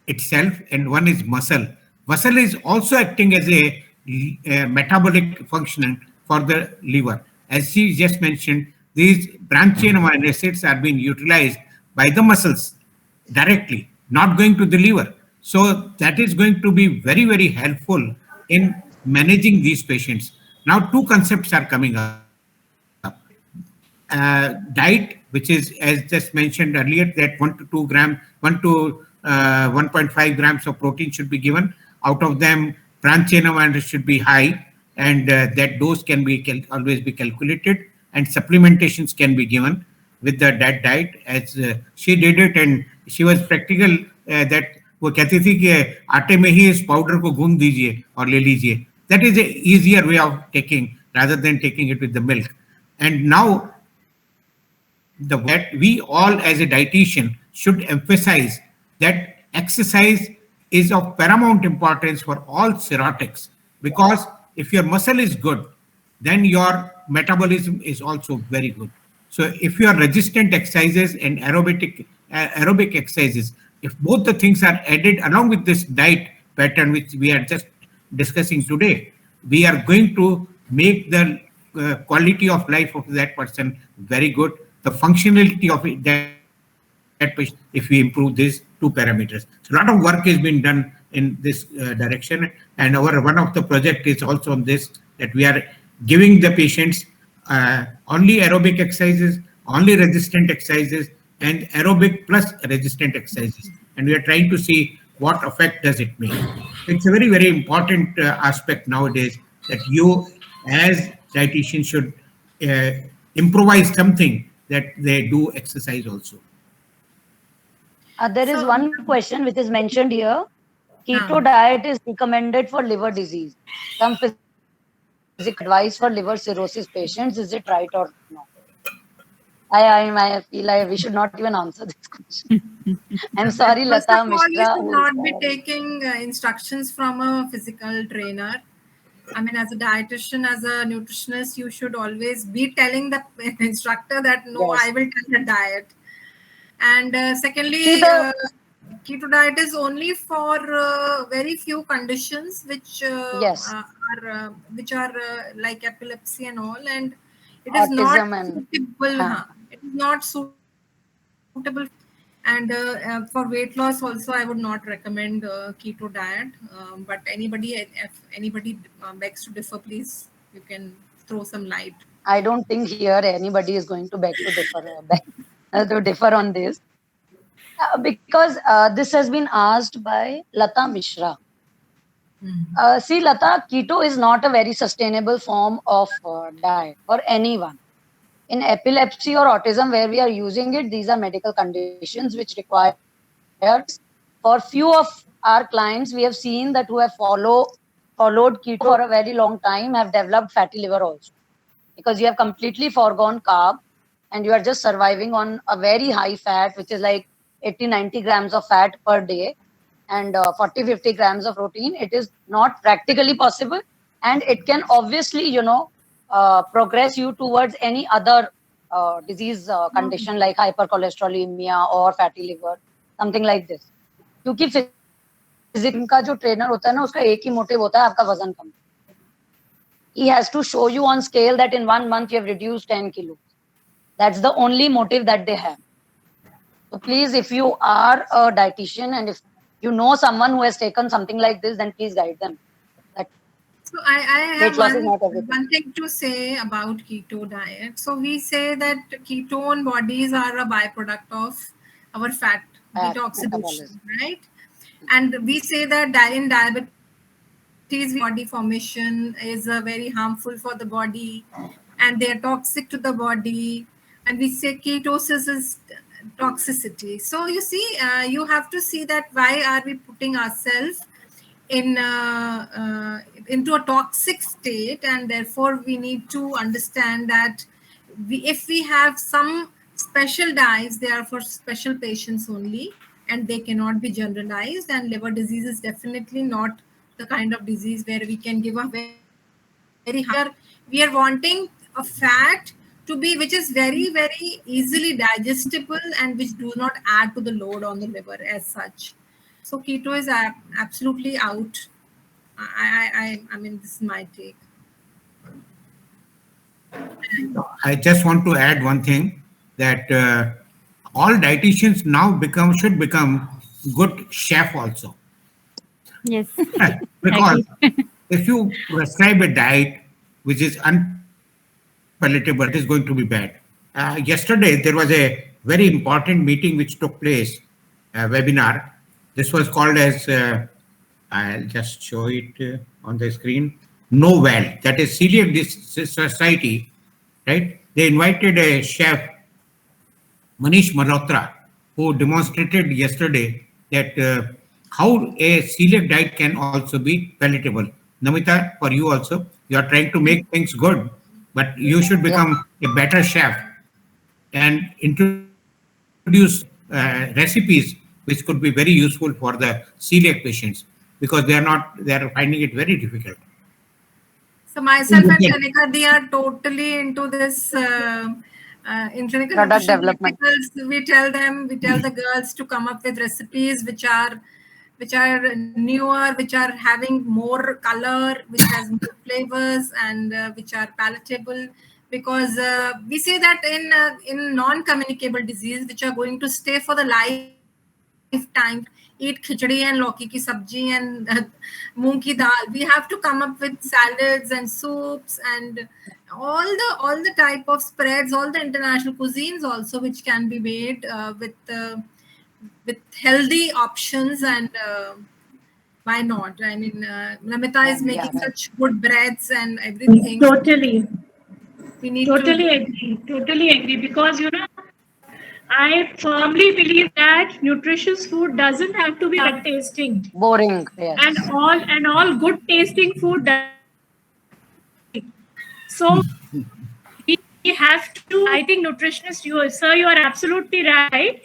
itself and one is muscle. Muscle is also acting as a metabolic function for the liver. As she just mentioned, these branch chain amino acids are being utilized by the muscles directly, not going to the liver. So that is going to be very, very helpful in managing these patients. Now, two concepts are coming up. Diet, which is, as just mentioned earlier, that 1 to 2 gram, 1 to 1.5 grams of protein should be given. Out of them, branch chain amino acids should be high, and that dose can be always be calculated, and supplementations can be given with that diet, as she did it, and she was practical that वो कहती थी कि आटे में ही इस powder को गूंद दीजिए और ले लीजिए. That is a easier way of taking rather than taking it with the milk. And now that we all as a dietitian should emphasize that exercise is of paramount importance for all cirrhotics, because if your muscle is good, then your metabolism is also very good. So if your resistant exercises and aerobic exercises, if both the things are added along with this diet pattern which we are just discussing today, we are going to make the quality of life of that person very good. The functionality of it, that patient, if we improve these two parameters. So a lot of work has been done in this direction, and one of the project is also on this, that we are giving the patients only aerobic exercises, only resistant exercises, and aerobic plus resistant exercises, and we are trying to see what effect does it make. It's a very, very important aspect nowadays, that you as dietitians should improvise something, that they do exercise also. There is one question which is mentioned here. Keto diet is recommended for liver disease. Some physical advice for liver cirrhosis patients. Is it right or no? I feel like we should not even answer this question. I'm sorry, First Lata of all, you Mishra. should not be taking instructions from a physical trainer. I mean, as a dietitian, as a nutritionist, you should always be telling the instructor that no, Yes. I will tell the diet. And secondly, keto diet is only for very few conditions which Yes. are like epilepsy and all, and it Autism is not and- suitable. It is not suitable. And for weight loss also, I would not recommend keto diet. But if anybody begs to differ, please, you can throw some light. I don't think here anybody is going to beg to differ on this. Because this has been asked by Lata Mishra. See, Lata, keto is not a very sustainable form of diet for anyone. In epilepsy or autism, where we are using it, these are medical conditions which require. For few of our clients, we have seen that who have followed keto for a very long time have developed fatty liver also, because you have completely foregone carb and you are just surviving on a very high fat, which is like 80-90 grams of fat per day, and 40-50 grams of protein. It is not practically possible, and it can obviously, progress you towards any other disease condition like hypercholesterolemia or fatty liver, something like this. क्योंकि physique का जो trainer होता है ना, उसका एक ही motive होता है आपका वजन कम. He has to show you on scale that in 1 month you have reduced 10 kilos. That's the only motive that they have. So please, if you are a dietitian and if you know someone who has taken something like this, then please guide them. So I have one thing to say about keto diet. So we say that ketone bodies are a byproduct of our fat beta oxidation, right? And we say that in diabetes, body formation is very harmful for the body, and they are toxic to the body. And we say ketosis is toxicity. So you see, you have to see that why are we putting ourselves into a toxic state, and therefore we need to understand that if we have some special diets, they are for special patients only, and they cannot be generalized. And liver disease is definitely not the kind of disease where we can give a very high. We are wanting a fat to be which is very, very easily digestible and which do not add to the load on the liver as such. So keto is absolutely out. I mean, this is my take. I just want to add one thing, that all dietitians now should become good chef also. Yes. Because if you prescribe a diet which is unpalatable, it is going to be bad. Yesterday, there was a very important meeting which took place, a webinar. This was called as, I'll just show it on the screen, NOVAL, that is Celiac Disease Society, right? They invited a chef, Manish Malhotra, who demonstrated yesterday that how a celiac diet can also be palatable. Namita, for you also, you are trying to make things good, but you should become a better chef and introduce recipes which could be very useful for the celiac patients, because they are finding it very difficult. So myself and Shanika, they are totally into this in clinical Product nutrition development. articles. We tell the girls to come up with recipes which are newer, which are having more color, which has more flavors, and which are palatable. Because we say that in non-communicable disease, which are going to stay for the lifetime, eat khichdi and lauki ki sabji and moong ki dal. We have to come up with salads and soups and all the type of spreads, all the international cuisines also, which can be made with healthy options. And why not? I mean, Namita is making such good breads and everything. Totally. We need Totally agree, because I firmly believe that nutritious food doesn't have to be bad tasting, Boring. Yes. and all good tasting food so we have to, I think nutritionists, you are absolutely right.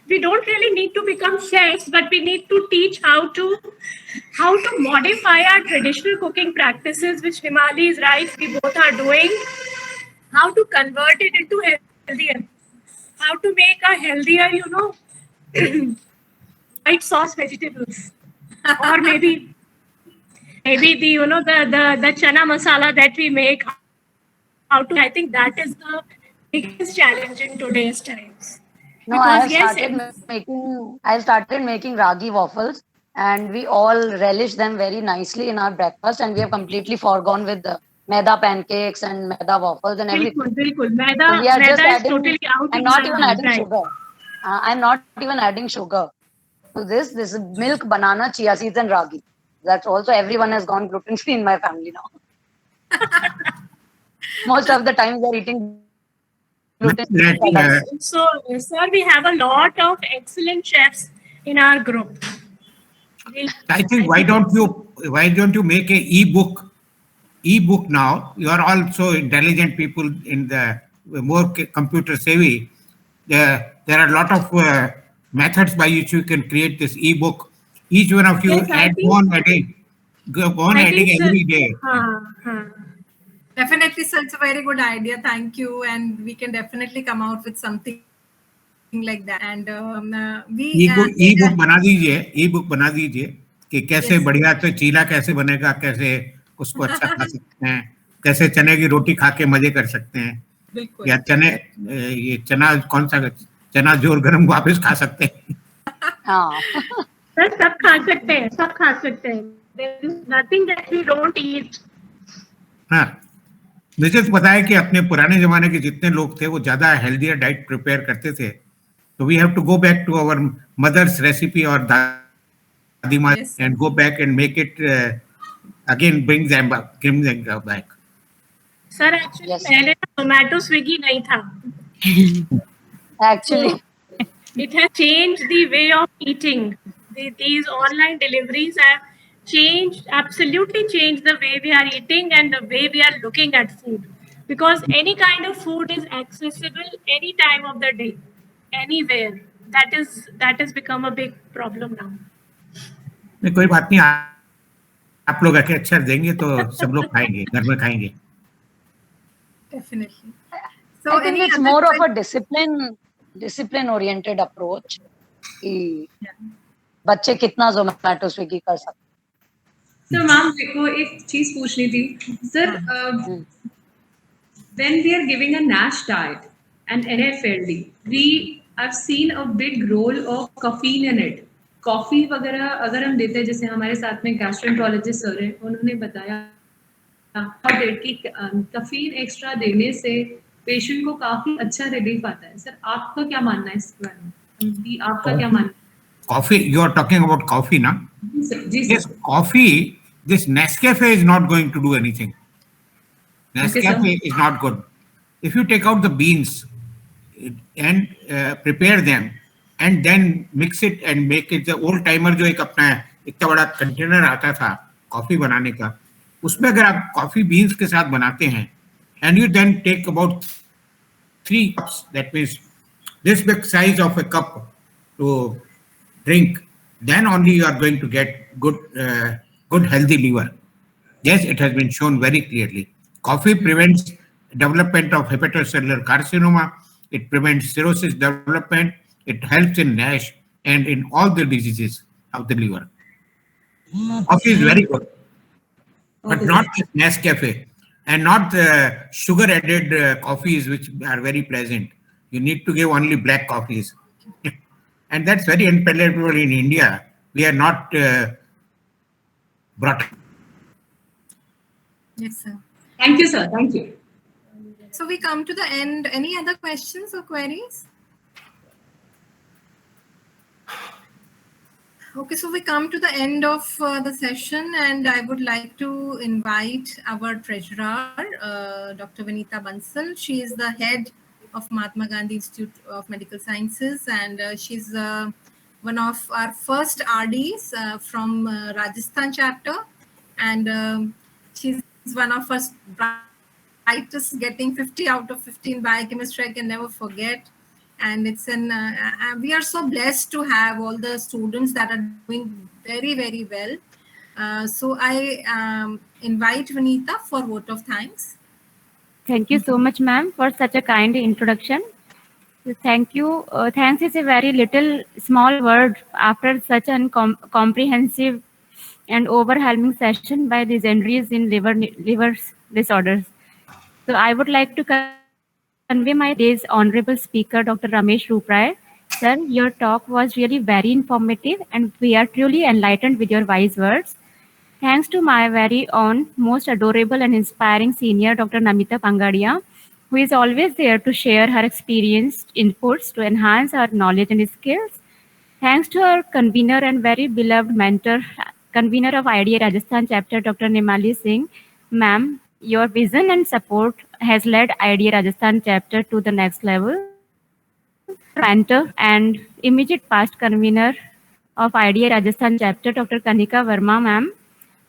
We don't really need to become chefs, but we need to teach how to modify our traditional cooking practices, which Himali is right, we both are doing, how to convert it into healthier, how to make a healthier, white sauce vegetables, or maybe the the chana masala that we make. I think that is the biggest challenge in today's times. No, Because I started making ragi waffles, and we all relish them very nicely in our breakfast, and we have completely forgone with the maida pancakes and maida waffles and everything. Bilkul. So we are just Maida is adding, totally out. I'm not even adding sugar. I'm not even adding sugar to this. This is milk, banana, chia seeds, and ragi. That's also, everyone has gone gluten free in my family now. Most of the time we're eating gluten free. So, sir, we have a lot of excellent chefs in our group. I think why don't you make a ebook now? You are also intelligent people in the more computer savvy. There are a lot of methods by which you can create this ebook. Each one of you go on adding every day. Definitely, sir, it's a very good idea. Thank you, and we can definitely come out with something like that. And ebook बना दीजिए कि कैसे बढ़िया तो चीला कैसे बनेगा, कैसे उसको अच्छा खा सकते हैं, कैसे चने की रोटी खा के मजे कर सकते हैं, या ये चना कौन सा चना जोर गरम वापस खा सकते हैं. सब खा सकते हैं. There is nothing that we don't eat. हाँ, मुझे तो पता है कि अपने पुराने जमाने के जितने लोग थे वो ज्यादा हेल्दियर डाइट प्रिपेयर करते थे. So we have to go back to our mother's recipe or dadima and go back and make it again, bring them back. Sir, actually, पहले Zomato, Swiggy नहीं था. Actually, so, it has changed the way of eating. These online deliveries have absolutely changed the way we are eating and the way we are looking at food. because any kind of food is accessible any time of the day, anywhere. That has become a big problem now. नहीं, कोई बात नहीं, आप लोग आके अच्छा देंगे तो सब लोग खाएंगे, घर में खाएंगे. Definitely. So I think any it's other more of a question? discipline oriented approach कि बच्चे कितना जोमेटो स्विगी कर सकते. तो मैम मेरे को एक चीज पूछनी थी sir, when we are giving a NASH diet and NFLD, we have seen a big role of caffeine in it. Coffee वगैरह अगर हम देते हैं, जैसे हमारे साथ में गैस्ट्रोएंटरोलॉजिस्ट सर हैं, उन्होंने बताया कि कैफीन एक्स्ट्रा देने से पेशेंट को काफी अच्छा रिलीफ आता है. सर आपका क्या मानना है इस बारे में? आपका क्या मानना है? Coffee, you are talking about coffee, na? Yes, coffee, this Nescafe is not going to do anything. Nescafe is not good. If you take out the beans and prepare them and then mix it and make it, the old timer जो एक अपना इतना बड़ा container आता था coffee बनाने का, उसमें अगर आप कॉफी बीन्स के साथ बनाते हैं and you then take about 3 cups, that means this big size of a cup to drink, then only you are going to get good healthy liver. Yes, it has been shown very clearly. Coffee prevents development of hepatocellular carcinoma. It prevents cirrhosis development. It helps in NASH and in all the diseases of the liver. Coffee is very good, but not Nescafe and not sugar-added coffees, which are very pleasant. You need to give only black coffees. And that's very unpalatable in India. We are not brought up. Yes, sir. Thank you, sir. Thank you. So we come to the end. Any other questions or queries? Okay, so we come to the end of the session, and I would like to invite our treasurer, Dr. Vinita Bansal. She is the head of Mahatma Gandhi Institute of Medical Sciences, and she's one of our first RDs from Rajasthan chapter, and she's one of us brightest, getting 50 out of 15 biochemistry. I can never forget. And it's we are so blessed to have all the students that are doing very, very well. So I invite Vinita for vote of thanks. Thank you so much, ma'am, for such a kind introduction. Thank you. Thanks is a very little small word after such an comprehensive and overwhelming session by the legendaries in liver disorders. So I would like to convey my day's honorable speaker, Dr. Ramesh Ruprai. Sir, your talk was really very informative and we are truly enlightened with your wise words. Thanks to my very own, most adorable and inspiring senior, Dr. Namita Pangadia, who is always there to share her experience inputs to enhance our knowledge and skills. Thanks to our convener and very beloved mentor, convener of IDA Rajasthan chapter, Dr. Nimali Singh. Ma'am, your vision and support has led IDA Rajasthan chapter to the next level. Mentor and immediate past convener of IDA Rajasthan chapter, Dr. Kanika Verma, ma'am.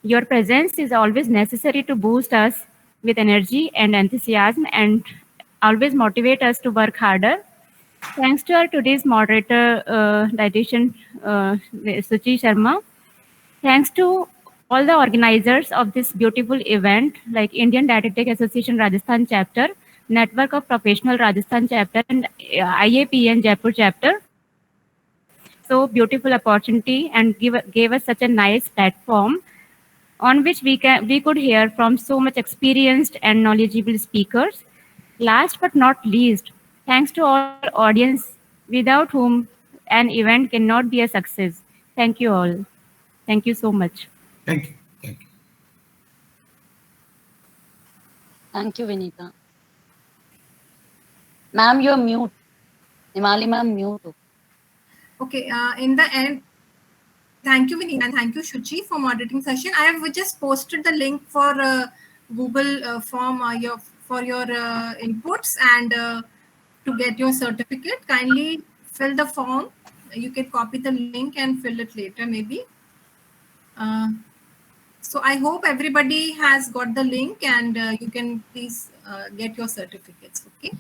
Your presence is always necessary to boost us with energy and enthusiasm and always motivate us to work harder. Thanks to our today's moderator, dietitian Suchi Sharma. Thanks to all the organizers of this beautiful event, like Indian Dietetic Association Rajasthan chapter, Network of Professional Rajasthan chapter, and IAPN Jaipur chapter. So beautiful opportunity and gave us such a nice platform on which we could hear from so much experienced and knowledgeable speakers. Last but not least, thanks to all audience without whom an event cannot be a success. Thank you all. Thank you so much. Thank you. Thank you. Thank you, Vinita. Ma'am, you're mute. Nimali ma'am, mute. Okay, in the end, thank you, Vinita, and thank you, Shuchi, for moderating session. I have just posted the link for Google form for your inputs and to get your certificate. Kindly fill the form. You can copy the link and fill it later, maybe. So I hope everybody has got the link, and you can please get your certificates. Okay.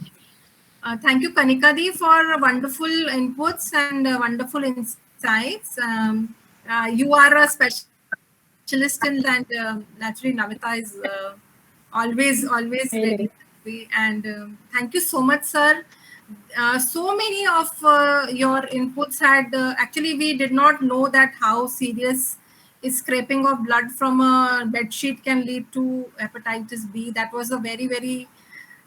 Thank you, Kanika Di, for wonderful inputs and wonderful insights. You are a specialist in, and naturally Navita is always ready. And thank you so much, sir. So many of your inputs had actually, we did not know that how serious is scraping of blood from a bed sheet can lead to hepatitis B. That was a very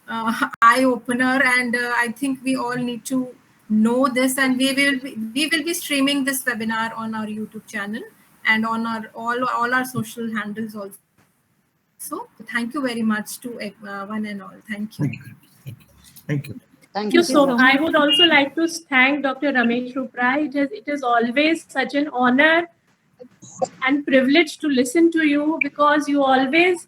eye opener, and I think we all need to know this, and we will be streaming this webinar on our YouTube channel and on our all our social handles also. So thank you very much to one and all. Thank you. Thank you. Thank you you so so much. I would also like to thank Dr. Ramesh Ruprai. It is always such an honor and privilege to listen to you, because you always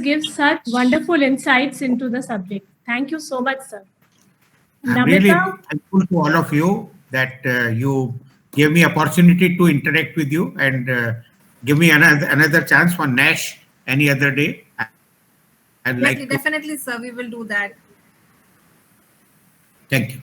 give such wonderful insights into the subject. Thank you so much, sir. I'm really thankful to all of you that you gave me opportunity to interact with you, and give me another chance for NASH any other day. I'd like to... Definitely, sir. We will do that. Thank you.